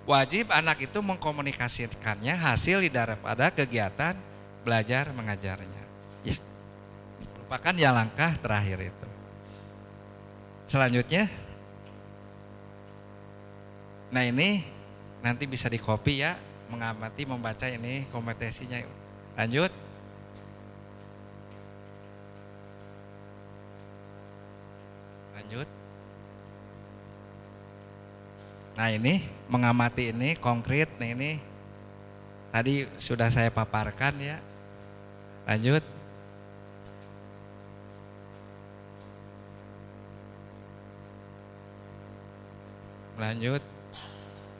Wajib anak itu mengkomunikasikannya hasil daripada kegiatan belajar mengajarnya. Ya, merupakan yang langkah terakhir itu. Selanjutnya, nah ini nanti bisa di copy ya, mengamati, membaca ini kompetensinya. Lanjut. Lanjut. Nah ini mengamati ini konkret, nah ini tadi sudah saya paparkan ya. Lanjut. Lanjut.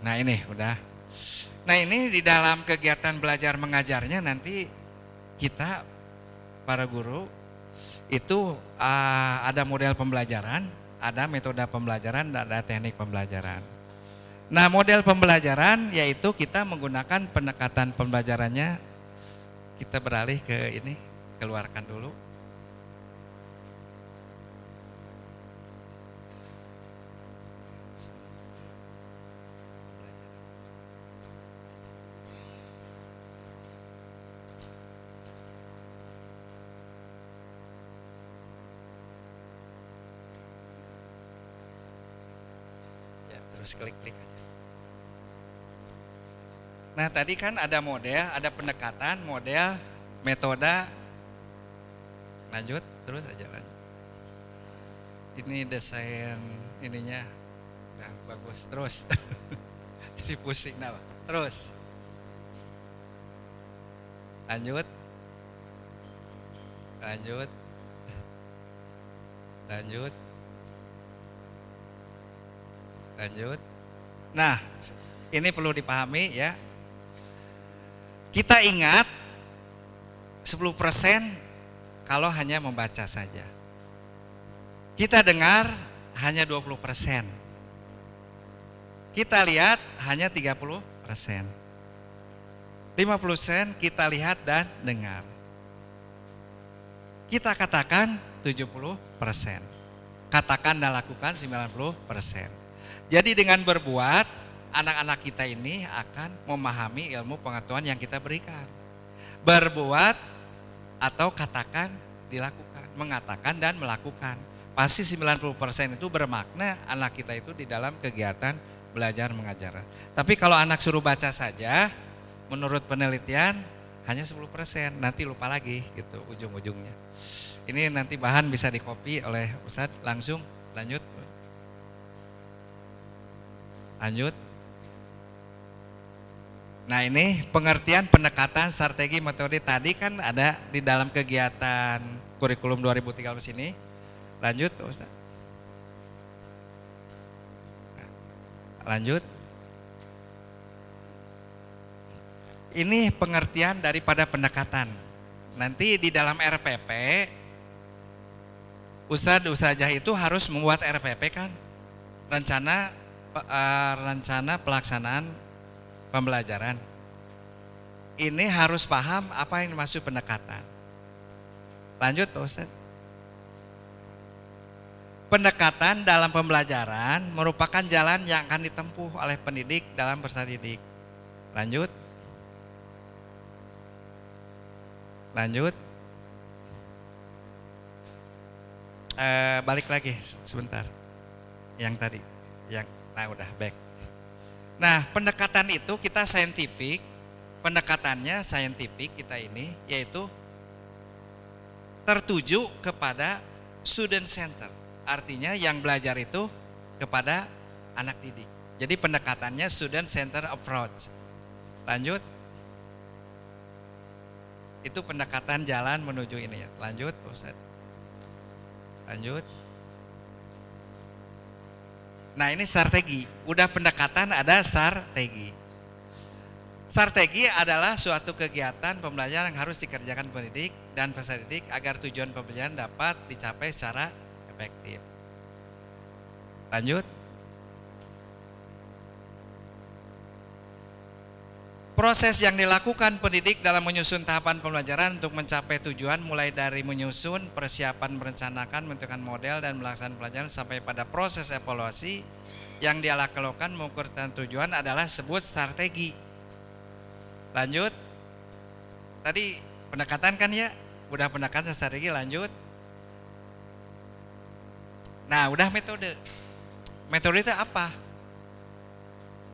Nah ini udah. Nah ini di dalam kegiatan belajar mengajarnya nanti kita para guru itu ada model pembelajaran, ada metode pembelajaran, dan ada teknik pembelajaran. Nah model pembelajaran yaitu kita menggunakan pendekatan pembelajarannya. Kita beralih ke ini, keluarkan dulu. Terus klik-klik aja. Nah tadi kan ada model, ada pendekatan, model, metode. Lanjut, terus aja lanjut. Ini desain ininya udah bagus, terus. Jadi pusing nah. Terus. Lanjut. Lanjut. Lanjut. Lanjut. Nah, ini perlu dipahami ya. Kita ingat 10% kalau hanya membaca saja. Kita dengar hanya 20%. Kita lihat hanya 30%. 50% kita lihat dan dengar. Kita katakan 70%. Katakan dan lakukan 90%. Jadi dengan berbuat, anak-anak kita ini akan memahami ilmu pengetahuan yang kita berikan. Berbuat atau katakan, dilakukan, mengatakan dan melakukan. Pasti 90% itu bermakna anak kita itu di dalam kegiatan belajar mengajar. Tapi kalau anak suruh baca saja, menurut penelitian hanya 10%, nanti lupa lagi gitu ujung-ujungnya. Ini nanti bahan bisa dikopi oleh Ustadz, langsung lanjut. Lanjut. Nah ini pengertian pendekatan strategi metode tadi kan ada di dalam kegiatan kurikulum 2013 ini. Lanjut Ustaz. Lanjut. Ini pengertian daripada pendekatan. Nanti di dalam RPP Ustadzah itu harus membuat RPP kan, rencana pelaksanaan pembelajaran. Ini harus paham apa yang dimaksud pendekatan. Lanjut Ustaz. Pendekatan dalam pembelajaran merupakan jalan yang akan ditempuh oleh pendidik dalam peserta didik. Lanjut. Lanjut. Balik lagi sebentar. Yang tadi. Nah udah back. Nah pendekatan itu kita saintifik, pendekatannya saintifik kita ini yaitu tertuju kepada student center. Artinya yang belajar itu kepada anak didik. Jadi pendekatannya student center approach. Lanjut. Itu pendekatan jalan menuju ini ya. Lanjut Ustaz. Lanjut. Nah ini strategi, udah pendekatan ada strategi. Strategi adalah suatu kegiatan pembelajaran yang harus dikerjakan pendidik dan peserta didik agar tujuan pembelajaran dapat dicapai secara efektif. Lanjut. Proses yang dilakukan pendidik dalam menyusun tahapan pembelajaran untuk mencapai tujuan mulai dari menyusun, persiapan, merencanakan, menentukan model dan melaksanakan pelajaran sampai pada proses evaluasi yang dia lakukan mengukur tujuan adalah sebut strategi. Lanjut. Tadi pendekatan kan ya, udah pendekatan strategi, lanjut. Nah, udah metode. Metode itu apa?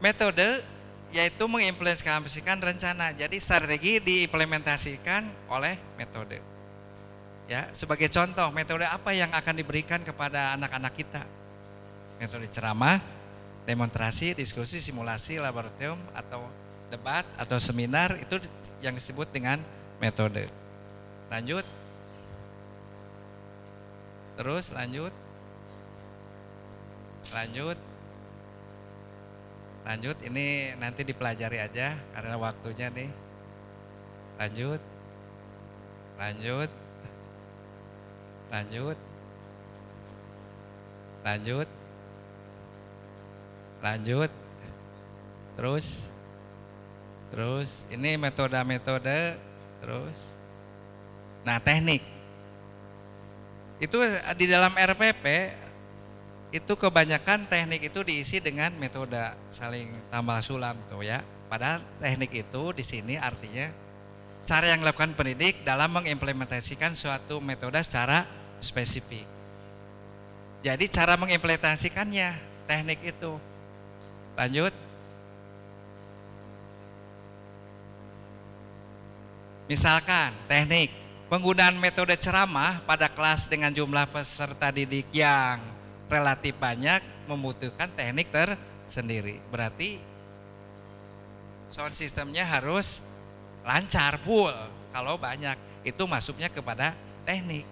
Metode yaitu mengimplementasikan rencana. Jadi strategi diimplementasikan oleh metode. Ya, sebagai contoh, metode apa yang akan diberikan kepada anak-anak kita? Metode ceramah, demonstrasi, diskusi, simulasi, laboratorium atau debat atau seminar, itu yang disebut dengan metode. Lanjut. Terus lanjut. Lanjut. Lanjut, ini nanti dipelajari aja karena waktunya nih. Lanjut. Lanjut. Lanjut. Lanjut. Lanjut. Terus. Terus, ini metode-metode, terus. Nah, teknik. Itu di dalam RPP itu kebanyakan teknik itu diisi dengan metode saling tambah sulam tuh ya. Padahal teknik itu di sini artinya cara yang dilakukan pendidik dalam mengimplementasikan suatu metode secara spesifik. Jadi cara mengimplementasikannya teknik itu. Lanjut. Misalkan teknik penggunaan metode ceramah pada kelas dengan jumlah peserta didik yang relatif banyak membutuhkan teknik tersendiri. Berarti sound systemnya harus lancar, full. Kalau banyak itu masuknya kepada teknik.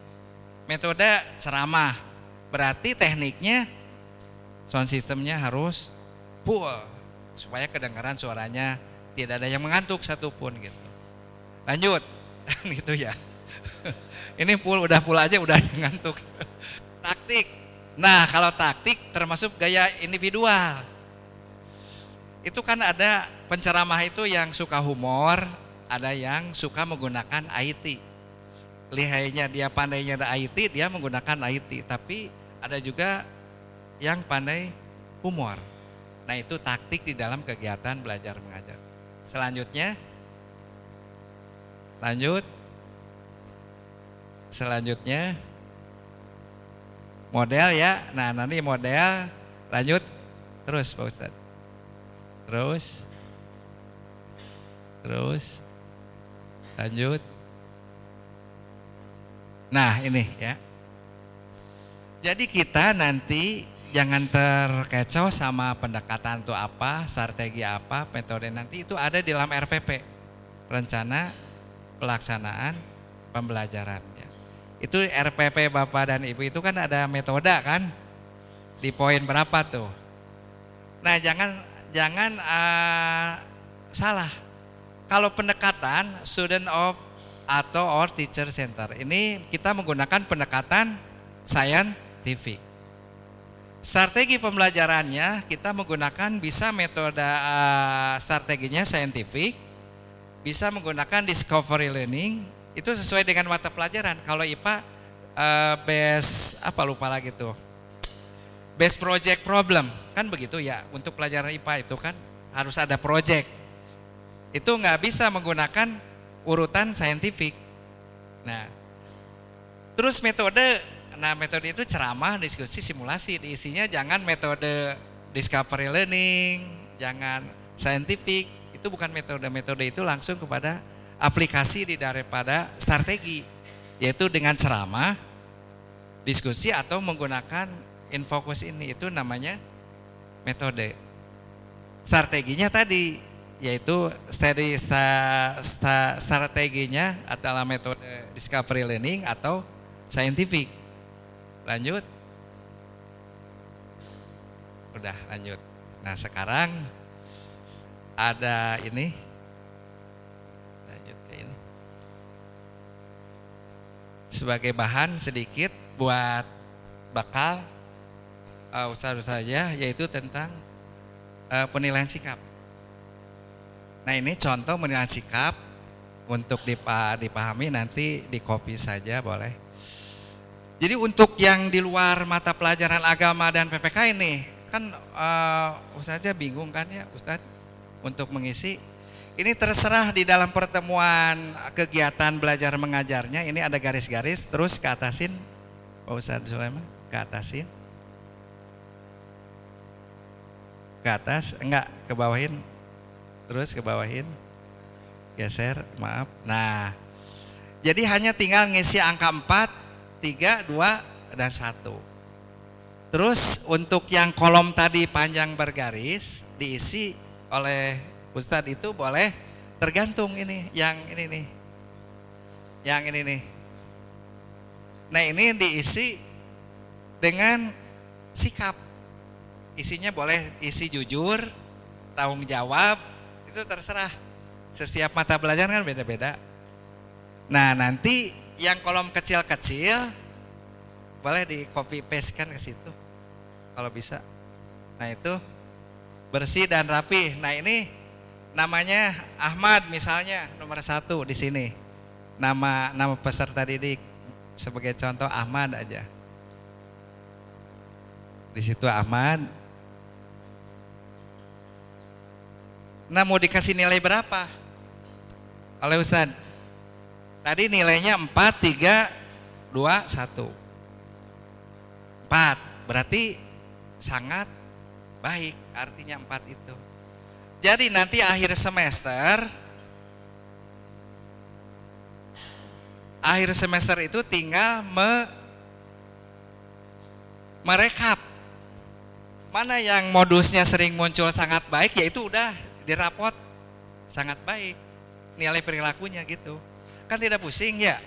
Metode ceramah berarti tekniknya sound systemnya harus full supaya kedengaran suaranya tidak ada yang mengantuk satupun gitu. Lanjut, gitu ya. Ini udah full aja udah ngantuk. Taktik. Nah, kalau taktik termasuk gaya individual. Itu kan ada penceramah itu yang suka humor, ada yang suka menggunakan IT. Lihainya dia, pandainya ada IT, dia menggunakan IT. Tapi ada juga yang pandai humor. Nah, itu taktik di dalam kegiatan belajar mengajar. Selanjutnya, selanjutnya model ya. Nah, nanti model lanjut terus Pak Ustadz. Terus lanjut. Nah, ini ya. Jadi kita nanti jangan terkecoh sama pendekatan itu apa, strategi apa, metode nanti itu ada di dalam RPP. Rencana pelaksanaan pembelajaran ya. Itu RPP Bapak dan Ibu itu kan ada metode kan? Di poin berapa tuh? Nah, jangan salah. Kalau pendekatan student of atau or teacher center, ini kita menggunakan pendekatan scientific. Strategi pembelajarannya kita menggunakan bisa metode strateginya scientific, bisa menggunakan discovery learning, itu sesuai dengan mata pelajaran. Kalau IPA base apa lupa lagi tuh, base project problem kan begitu ya. Untuk pelajaran IPA itu kan harus ada project. Itu nggak bisa menggunakan urutan scientific. Nah, terus metode itu ceramah, diskusi, simulasi. Diisinya jangan metode discovery learning, jangan scientific. Itu bukan metode itu langsung kepada aplikasi daripada strategi, yaitu dengan ceramah, diskusi atau menggunakan infocus ini, itu namanya metode. Strateginya tadi yaitu strateginya adalah metode discovery learning atau scientific. Lanjut. Udah lanjut. Nah, sekarang ada ini. Lanjut ke ini. Sebagai bahan sedikit buat bakal Ustaz saja, yaitu tentang penilaian sikap. Nah, ini contoh penilaian sikap untuk dipahami, nanti di copy saja boleh. Jadi untuk yang di luar mata pelajaran agama dan PPK ini kan Ustaz aja bingung kan ya Ustaz untuk mengisi. Ini terserah di dalam pertemuan kegiatan belajar mengajarnya, ini ada garis-garis, terus ke atasin Pak Ustaz Sulaiman, ke atasin. Ke atas, enggak, ke bawahin. Terus ke bawahin. Geser, maaf. Nah, jadi hanya tinggal ngisi angka 4, 3, 2, dan 1. Terus untuk yang kolom tadi panjang bergaris diisi oleh Ustadz itu boleh tergantung ini, yang ini nih. Yang ini nih. Nah, ini diisi dengan sikap. Isinya boleh isi jujur, tanggung jawab, itu terserah. Setiap mata pelajaran kan beda-beda. Nah, nanti yang kolom kecil-kecil boleh di copy paste kan ke situ kalau bisa. Nah, itu bersih dan rapi. Nah, ini namanya Ahmad misalnya nomor 1 di sini. Nama peserta didik sebagai contoh Ahmad aja. Di situ Ahmad. Nah, mau dikasih nilai berapa oleh Ustadz? Tadi nilainya 4, 3, 2, 1. 4, berarti sangat baik, artinya 4 itu. Jadi nanti akhir semester itu tinggal merekap mana yang modusnya sering muncul sangat baik, yaitu udah dirapot sangat baik nilai perilakunya gitu. Kan tidak pusing ya,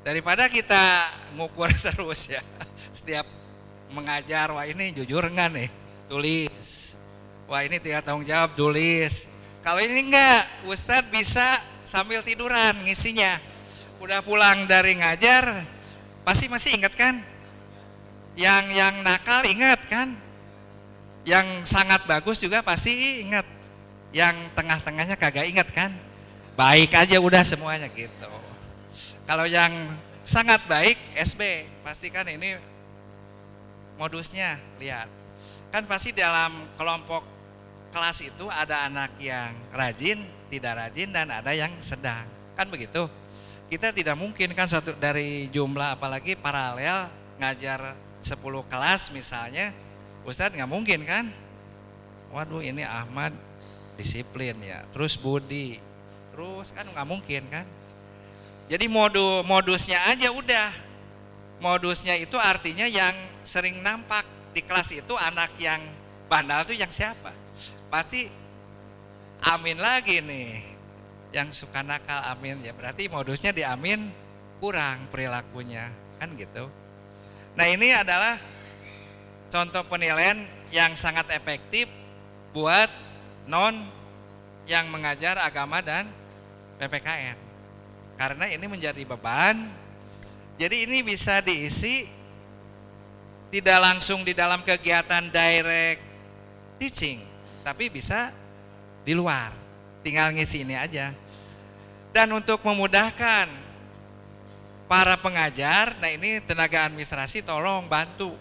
daripada kita ngukur terus ya setiap mengajar, wah ini jujur enggak nih, tulis. Wah ini tidak tanggung jawab, tulis. Kalau ini enggak, Ustadz bisa sambil tiduran ngisinya. Udah pulang dari ngajar, pasti masih ingat kan? Yang nakal ingat kan? Yang sangat bagus juga pasti ingat. Yang tengah-tengahnya kagak ingat kan? Baik aja udah semuanya gitu. Kalau yang sangat baik, SB, pastikan ini modusnya, lihat. Kan pasti dalam kelompok kelas itu ada anak yang rajin, tidak rajin, dan ada yang sedang. Kan begitu. Kita tidak mungkin kan satu dari jumlah, apalagi paralel ngajar 10 kelas misalnya, Ustadz nggak mungkin kan? Waduh ini Ahmad disiplin ya, terus Budi, terus kan nggak mungkin kan? Jadi modusnya aja udah. Modusnya itu artinya yang sering nampak di kelas itu anak yang bandal itu yang siapa? Pasti Amin lagi nih, yang suka nakal Amin ya, berarti modusnya di Amin kurang perilakunya kan gitu. Nah ini adalah contoh penilaian yang sangat efektif buat non yang mengajar agama dan PPKN, karena ini menjadi beban. Jadi ini bisa diisi tidak langsung di dalam kegiatan direct teaching, tapi bisa di luar, tinggal ngisi ini aja. Dan untuk memudahkan para pengajar, nah ini tenaga administrasi tolong bantu.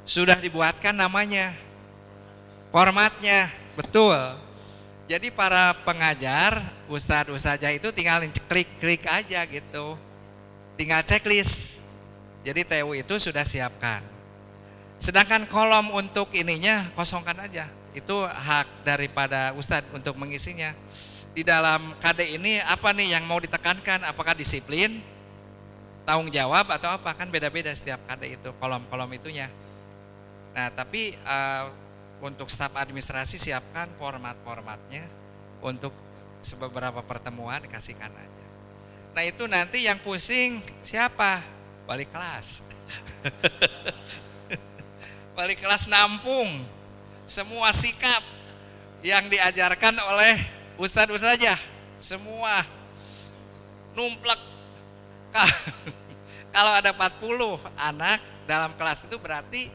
Sudah dibuatkan namanya, formatnya, betul. Jadi para pengajar, ustadzah itu tinggal klik aja gitu. Tinggal checklist. Jadi TU itu sudah siapkan. Sedangkan kolom untuk ininya kosongkan aja. Itu hak daripada ustadz untuk mengisinya. Di dalam KD ini apa nih yang mau ditekankan? Apakah disiplin, tanggung jawab, atau apa? Kan beda-beda setiap KD itu, kolom-kolom itunya. Nah tapi untuk staf administrasi siapkan format-formatnya untuk beberapa pertemuan kasihkan aja. Nah itu nanti yang pusing siapa? Wali kelas. Wali kelas nampung semua sikap yang diajarkan oleh ustadz aja, semua numplek. Kalau ada 40 anak dalam kelas itu berarti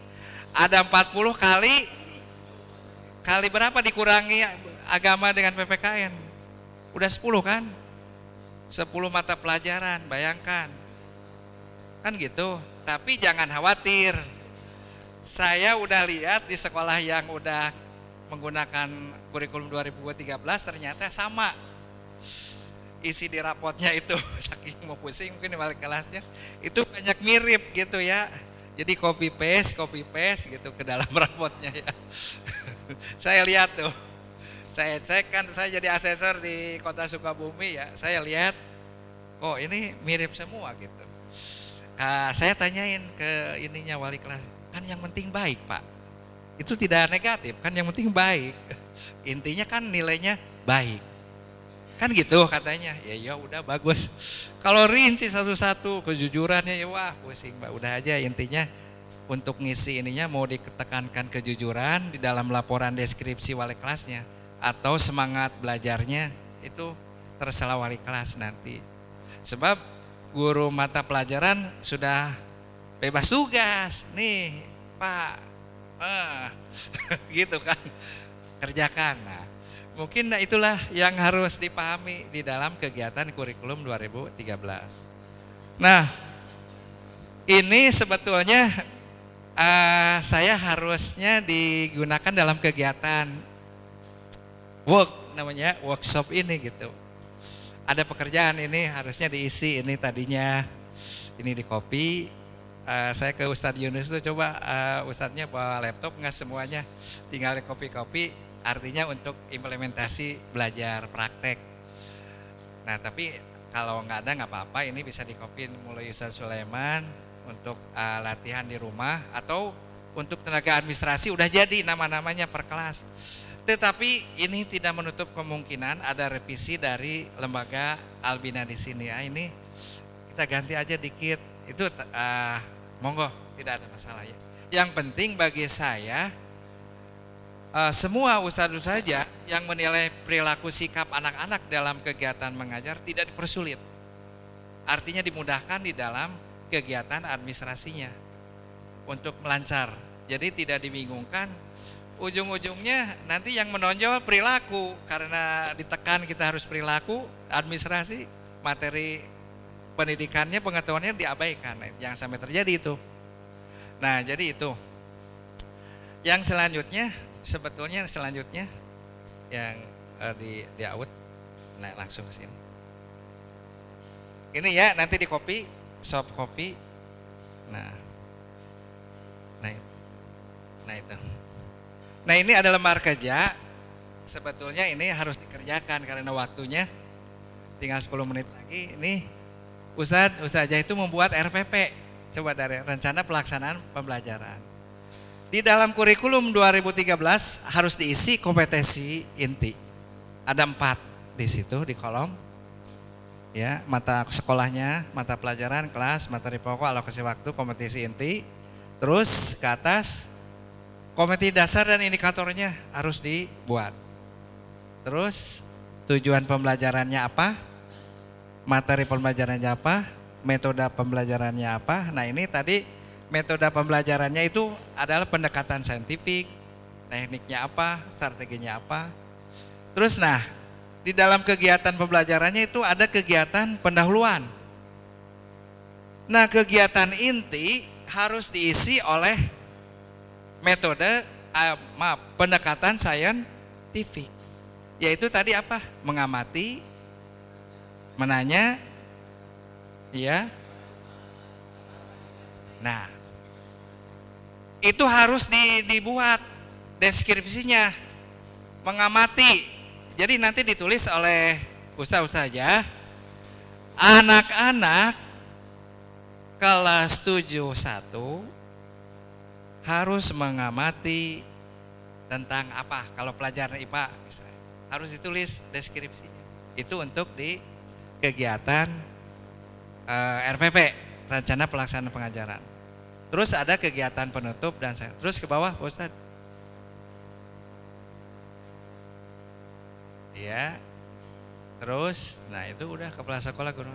ada 40 kali berapa dikurangi agama dengan PPKN? Udah 10 kan? 10 mata pelajaran, bayangkan. Kan gitu. Tapi jangan khawatir. Saya udah lihat di sekolah yang udah menggunakan kurikulum 2013 ternyata sama. Isi di rapotnya itu, saking mau pusing mungkin di balik kelasnya, itu banyak mirip gitu ya. Jadi copy paste gitu ke dalam rapotnya ya. Saya lihat tuh, saya cek kan, saya jadi asesor di Kota Sukabumi ya. Saya lihat, kok ini mirip semua gitu. Saya tanyain ke ininya wali kelas, kan yang penting baik Pak. Itu tidak negatif, kan yang penting baik. Intinya kan nilainya baik. Kan gitu katanya. Ya udah bagus. Kalau rinci satu-satu kejujurannya ya wah pusing Mbak. Udah aja intinya untuk ngisi ininya mau ditekankan kejujuran di dalam laporan deskripsi wali kelasnya atau semangat belajarnya itu terserah wali kelas nanti. Sebab guru mata pelajaran sudah bebas tugas nih Pak. Gitu kan. Kerjakan. Nah, mungkin itulah yang harus dipahami di dalam kegiatan kurikulum 2013. Nah, ini sebetulnya saya harusnya digunakan dalam kegiatan namanya workshop ini gitu. Ada pekerjaan ini harusnya diisi, ini tadinya ini di copy, saya ke Ustadz Yunus tuh coba Ustadznya bawa laptop nggak semuanya, tinggal copy-copy, artinya untuk implementasi belajar praktek. Nah tapi kalau nggak ada nggak apa-apa, ini bisa dikopin mulai Ustadz Sulaiman untuk latihan di rumah, atau untuk tenaga administrasi udah jadi nama-namanya per kelas. Tetapi ini tidak menutup kemungkinan ada revisi dari lembaga Albina di sini. Ini kita ganti aja dikit, itu monggo, tidak ada masalah ya. Yang penting bagi saya semua ustadz saja yang menilai perilaku sikap anak-anak dalam kegiatan mengajar tidak dipersulit. Artinya dimudahkan di dalam kegiatan administrasinya untuk melancar. Jadi tidak dibingungkan. Ujung-ujungnya nanti yang menonjol perilaku, karena ditekan kita harus perilaku, administrasi, materi pendidikannya, pengetahuannya diabaikan. Jangan sampai terjadi itu. Nah jadi itu. Yang selanjutnya, sebetulnya selanjutnya yang di out, nah langsung ke sini. Ini ya nanti di copy, soft copy. Nah itu. Nah ini adalah lembar kerja. Sebetulnya ini harus dikerjakan karena waktunya tinggal 10 menit lagi. Ini Ustazah itu membuat RPP. Coba dari rencana pelaksanaan pembelajaran. Di dalam kurikulum 2013 harus diisi kompetensi inti. Ada 4 di situ di kolom. Ya, mata sekolahnya, mata pelajaran, kelas, materi pokok, alokasi waktu, kompetensi inti. Terus ke atas kompetensi dasar dan indikatornya harus dibuat. Terus tujuan pembelajarannya apa? Materi pembelajarannya apa? Metode pembelajarannya apa? Nah ini tadi metode pembelajarannya itu adalah pendekatan saintifik, tekniknya apa, strateginya apa. Terus nah, di dalam kegiatan pembelajarannya itu ada kegiatan pendahuluan. Nah kegiatan inti harus diisi oleh metode pendekatan saintifik. Yaitu tadi apa? Mengamati, menanya, ya. Nah, itu harus dibuat deskripsinya, mengamati. Jadi nanti ditulis oleh ustaz saja, anak-anak kelas 7-1 harus mengamati tentang apa? Kalau pelajaran IPA misalnya, harus ditulis deskripsinya. Itu untuk di kegiatan RPP, rencana pelaksanaan pengajaran. Terus ada kegiatan penutup dan terus ke bawah Ustaz. Ya. Terus nah itu udah kepala sekolah guru.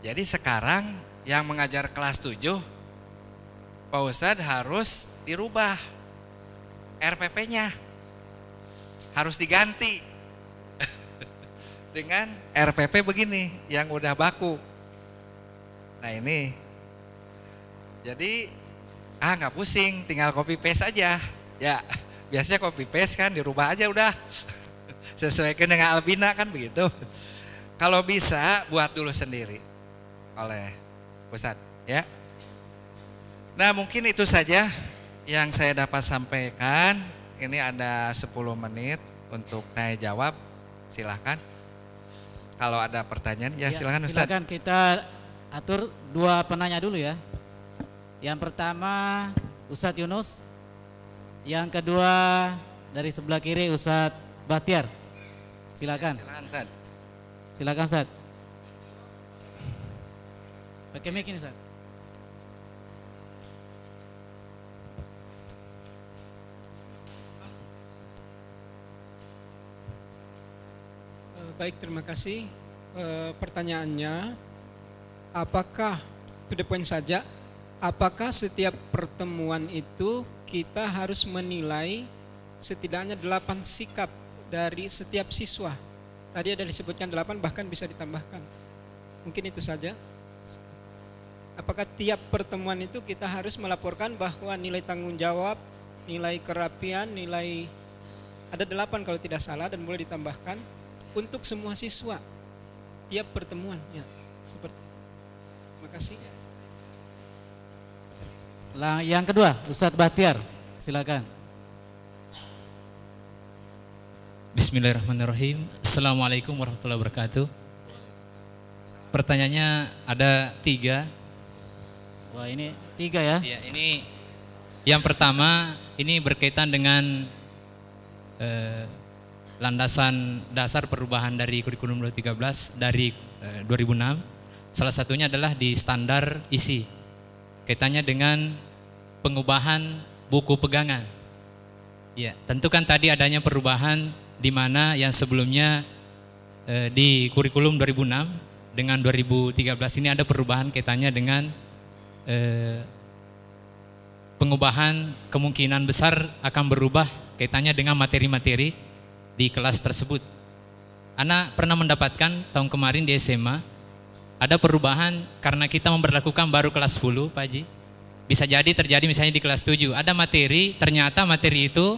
Jadi sekarang yang mengajar kelas 7 Pak Ustadz harus dirubah RPP-nya. Harus diganti dengan RPP begini yang udah baku. Nah ini jadi nggak pusing, tinggal copy paste aja ya. Biasanya copy paste kan dirubah aja udah sesuaikan dengan Albina kan begitu. Kalau bisa buat dulu sendiri oleh Ustadz ya. Nah mungkin itu saja yang saya dapat sampaikan. Ini ada 10 menit untuk tanya jawab, silahkan. Kalau ada pertanyaan ya silahkan Ustadz. Silakan kita atur 2 penanya dulu ya. Yang pertama Ustadz Yunus, yang kedua dari sebelah kiri Ustadz Bahtiar. Silakan. Ya, silakan Ustadz. Silakan Ustadz. Pakai mic ini Ustadz. Baik, terima kasih. Pertanyaannya, apakah to the point saja, apakah setiap pertemuan itu kita harus menilai setidaknya 8 sikap dari setiap siswa? Tadi ada disebutkan 8, bahkan bisa ditambahkan. Mungkin itu saja. Apakah tiap pertemuan itu kita harus melaporkan bahwa nilai tanggung jawab, nilai kerapian, nilai ada 8 kalau tidak salah dan boleh ditambahkan untuk semua siswa tiap pertemuan ya, seperti. Terima kasih. Yang kedua, Ustadz Bahtiar, silakan. Bismillahirrahmanirrahim. Assalamualaikum warahmatullahi wabarakatuh. Pertanyaannya ada 3. Wah, ini 3 ya? Ya, ini yang pertama ini berkaitan dengan landasan dasar perubahan dari kurikulum 2013 dari 2006. Salah satunya adalah di standar isi. Kaitannya dengan pengubahan buku pegangan. Ya, tentu kan tadi adanya perubahan di mana yang sebelumnya di kurikulum 2006 dengan 2013 ini ada perubahan kaitannya dengan pengubahan kemungkinan besar akan berubah kaitannya dengan materi-materi di kelas tersebut. Anak pernah mendapatkan tahun kemarin di SMA ada perubahan karena kita memberlakukan baru kelas 10, Pak Haji. Bisa jadi terjadi misalnya di kelas 7 ada materi, ternyata materi itu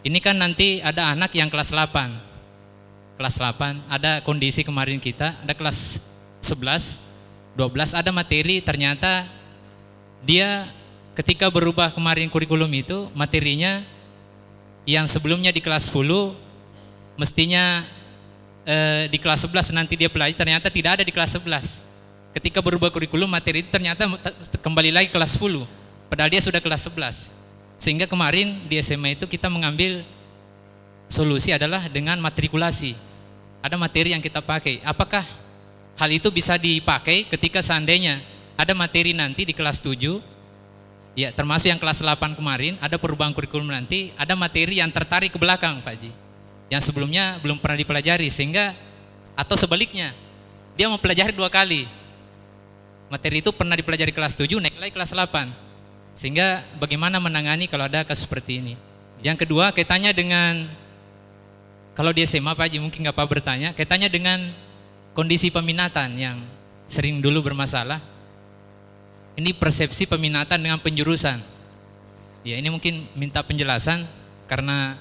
ini kan nanti ada anak yang kelas 8. Kelas 8 ada kondisi kemarin kita ada kelas 11, 12 ada materi ternyata dia ketika berubah kemarin kurikulum itu materinya yang sebelumnya di kelas 10 mestinya di kelas 11 nanti dia pelajari ternyata tidak ada di kelas 11. Ketika berubah kurikulum materi itu ternyata kembali lagi kelas 10 padahal dia sudah kelas 11. Sehingga kemarin di SMA itu kita mengambil solusi adalah dengan matrikulasi. Ada materi yang kita pakai. Apakah hal itu bisa dipakai ketika seandainya ada materi nanti di kelas 7 ya termasuk yang kelas 8 kemarin ada perubahan kurikulum nanti ada materi yang tertarik ke belakang Pak Haji yang sebelumnya belum pernah dipelajari sehingga atau sebaliknya dia mempelajari 2 kali materi itu pernah dipelajari kelas 7 naik lagi kelas 8 sehingga bagaimana menangani kalau ada kasus seperti ini. Yang kedua kaitannya dengan kalau di SMA Pak Haji mungkin nggak apa bertanya kaitannya dengan kondisi peminatan yang sering dulu bermasalah. Ini persepsi peminatan dengan penjurusan. Ya ini mungkin minta penjelasan karena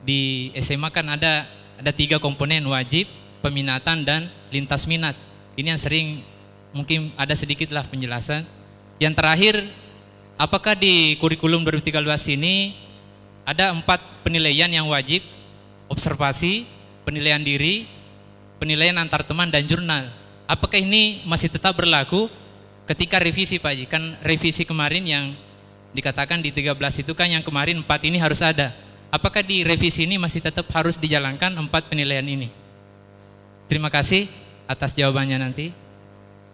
di SMA kan ada 3 komponen wajib, peminatan dan lintas minat. Ini yang sering mungkin ada sedikitlah penjelasan. Yang terakhir, apakah di kurikulum 2013 ini ada 4 penilaian yang wajib, observasi, penilaian diri, penilaian antar teman dan jurnal. Apakah ini masih tetap berlaku ketika revisi Pak Haji? Kan revisi kemarin yang dikatakan di 13 itu kan yang kemarin 4 ini harus ada. Apakah di revisi ini masih tetap harus dijalankan 4 penilaian ini? Terima kasih atas jawabannya nanti.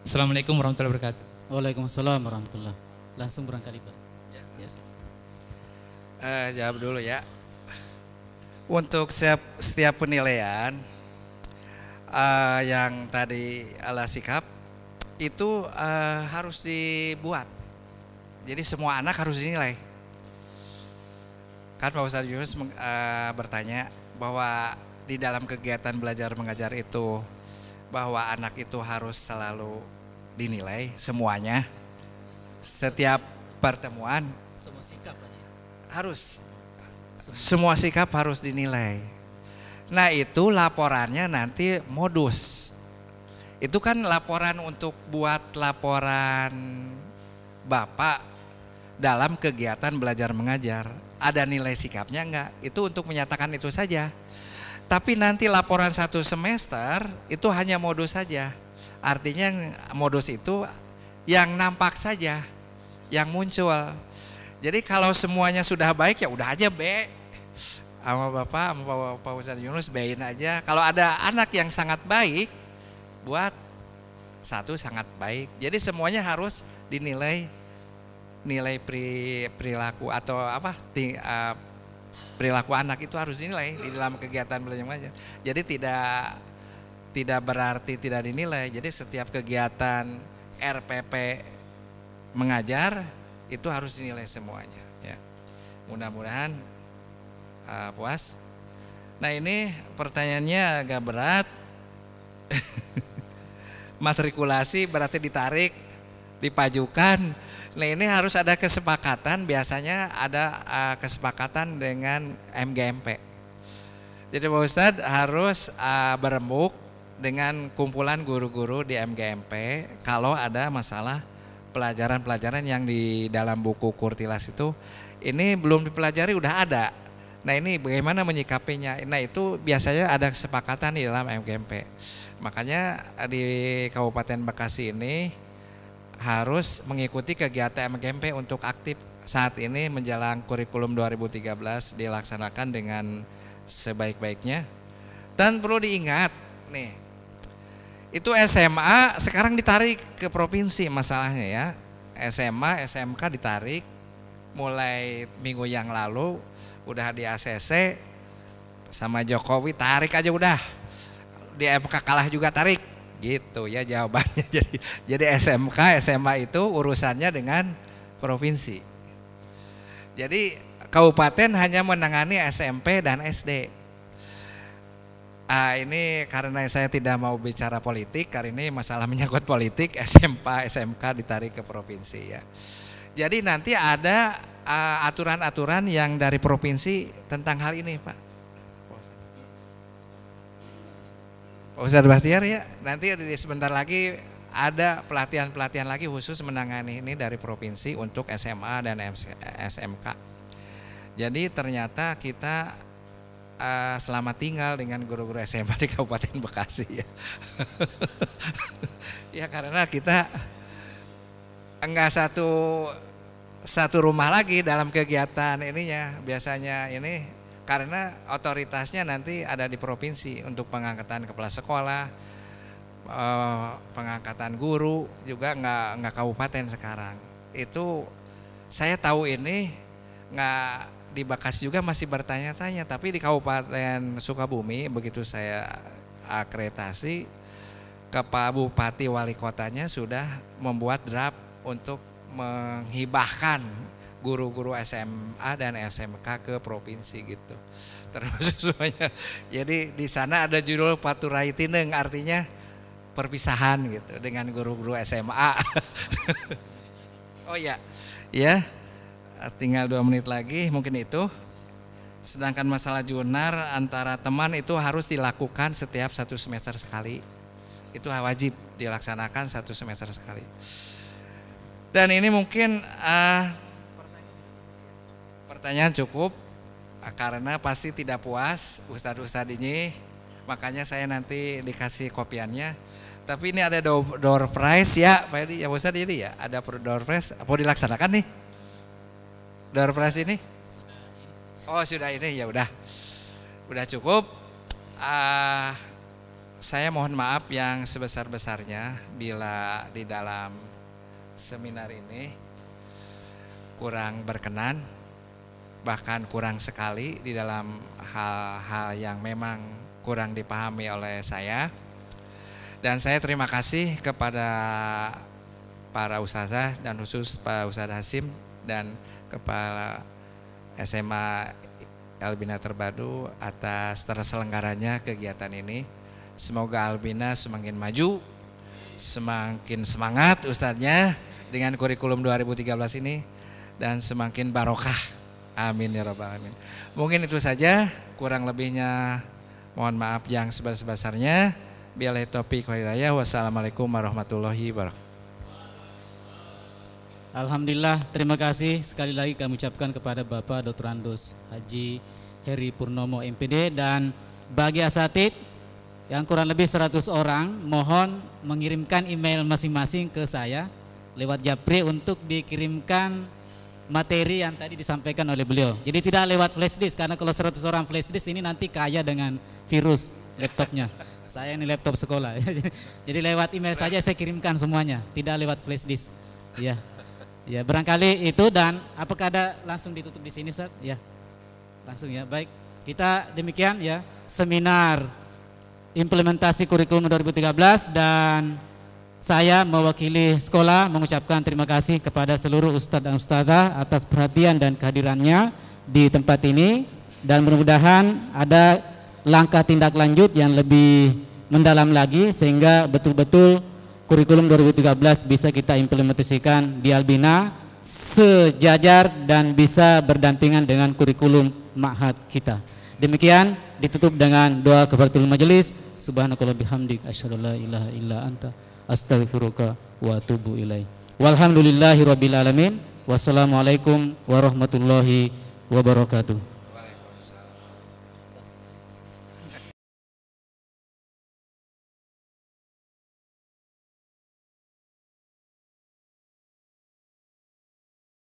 Assalamualaikum warahmatullahi wabarakatuh. Waalaikumsalam warahmatullahi. Langsung barangkali Pak. Jawab dulu ya. Untuk setiap penilaian yang tadi ala sikap itu harus dibuat. Jadi semua anak harus dinilai. Kan Pak Ustadz Yunus bertanya bahwa di dalam kegiatan belajar mengajar itu bahwa anak itu harus selalu dinilai semuanya. Setiap pertemuan Semua sikap harus semua sikap harus dinilai. Nah itu laporannya nanti modus. Itu kan laporan untuk buat laporan Bapak dalam kegiatan belajar mengajar. Ada nilai sikapnya enggak? Itu untuk menyatakan itu saja. Tapi nanti laporan 1 semester itu hanya modus saja. Artinya modus itu yang nampak saja, yang muncul. Jadi kalau semuanya sudah baik ya udah aja B. Sama Bapak, sama Pak Ustadz Yunus B-in aja. Kalau ada anak yang sangat baik, buat 1 sangat baik. Jadi semuanya harus dinilai nilai perilaku atau perilaku anak itu harus dinilai di dalam kegiatan belajar mengajar. Jadi tidak berarti tidak dinilai. Jadi setiap kegiatan RPP mengajar itu harus dinilai semuanya. Ya. Mudah-mudahan puas. Nah ini pertanyaannya agak berat. Matrikulasi berarti ditarik, dipajukan. Nah ini harus ada kesepakatan, biasanya ada kesepakatan dengan MGMP. Jadi Pak Ustadz harus berembuk dengan kumpulan guru-guru di MGMP kalau ada masalah pelajaran-pelajaran yang di dalam buku Kurtilas itu ini belum dipelajari udah ada. Nah ini bagaimana menyikapinya? Nah itu biasanya ada kesepakatan di dalam MGMP. Makanya di Kabupaten Bekasi ini harus mengikuti kegiatan MGMP untuk aktif saat ini menjelang kurikulum 2013 dilaksanakan dengan sebaik-baiknya. Dan perlu diingat nih, itu SMA sekarang ditarik ke provinsi masalahnya ya. SMA, SMK ditarik mulai minggu yang lalu udah di ACC sama Jokowi tarik aja udah. Di MK kalah juga tarik gitu ya jawabannya. Jadi SMK, SMA itu urusannya dengan provinsi. Jadi kabupaten hanya menangani SMP dan SD. Ini karena saya tidak mau bicara politik, karena ini masalah menyangkut politik, SMP, SMK ditarik ke provinsi ya. Jadi nanti ada aturan-aturan yang dari provinsi tentang hal ini Pak. Pak Ustadz Bahtiar ya, nanti sebentar lagi ada pelatihan-pelatihan lagi khusus menangani ini dari provinsi untuk SMA dan SMK. Jadi ternyata kita selamat tinggal dengan guru-guru SMA di Kabupaten Bekasi ya. Ya karena kita enggak satu rumah lagi dalam kegiatan ininya. Biasanya ini karena otoritasnya nanti ada di provinsi untuk pengangkatan kepala sekolah, pengangkatan guru juga enggak kabupaten sekarang. Itu saya tahu ini enggak di Bekasi juga masih bertanya-tanya, tapi di Kabupaten Sukabumi begitu saya akreditasi ke Pak Bupati Wali Kotanya sudah membuat draft untuk menghibahkan guru-guru SMA dan SMK ke provinsi gitu. Termasuk semuanya. Jadi di sana ada judul Paturaitineng, artinya perpisahan gitu dengan guru-guru SMA. Oh ya, ya. Tinggal 2 menit lagi mungkin itu. Sedangkan masalah junar antara teman itu harus dilakukan setiap 1 semester sekali. Itu wajib dilaksanakan 1 semester sekali. Dan ini mungkin pertanyaan cukup karena pasti tidak puas Ustadz ini, makanya saya nanti dikasih kopiannya. Tapi ini ada door prize ya Pak Edi, ya Ustadz ini ya ada door prize. Apa dilaksanakan nih? Door prize ini? Oh sudah ini ya udah cukup. Saya mohon maaf yang sebesar-besarnya bila di dalam seminar ini kurang berkenan, bahkan kurang sekali di dalam hal-hal yang memang kurang dipahami oleh saya. Dan saya terima kasih kepada para ustazah dan khusus Pak Ustadz Hasim dan Kepala SMA Albina Terpadu atas terselenggaranya kegiatan ini. Semoga Albina semakin maju, semakin semangat ustadznya dengan kurikulum 2013 ini dan semakin barokah. Amin ya rabbal alamin. Mungkin itu saja, kurang lebihnya mohon maaf yang sebesar-besarnya. Billahi taufiq wal hidayah. Wassalamualaikum warahmatullahi wabarakatuh. Alhamdulillah, terima kasih sekali lagi kami ucapkan kepada Bapak Dr. Andos Haji Heri Purnomo MPD, dan bagi asatid yang kurang lebih 100 orang mohon mengirimkan email masing-masing ke saya lewat Japri untuk dikirimkan materi yang tadi disampaikan oleh beliau. Jadi tidak lewat flash disk, karena kalau 100 orang flash disk ini nanti kaya dengan virus laptopnya. Saya ini laptop sekolah. Jadi lewat email saja saya kirimkan semuanya, tidak lewat flash disk. Ya. Ya, barangkali itu. Dan apakah ada langsung ditutup di sini Ustaz? Ya. Langsung ya. Baik. Kita demikian ya seminar implementasi kurikulum 2013, dan saya mewakili sekolah mengucapkan terima kasih kepada seluruh ustadz dan ustadzah atas perhatian dan kehadirannya di tempat ini, dan mudah-mudahan ada langkah tindak lanjut yang lebih mendalam lagi sehingga betul-betul kurikulum 2013 bisa kita implementasikan di Albina sejajar dan bisa berdampingan dengan kurikulum ma'had kita. Demikian, ditutup dengan doa kafaratul majelis. Subhanakallah bihamdik asyhadu an la ilaha illa anta astaghfiruka wa atubu ilaik. Walhamdulillahirabbil alamin. Wassalamualaikum warahmatullahi wabarakatuh.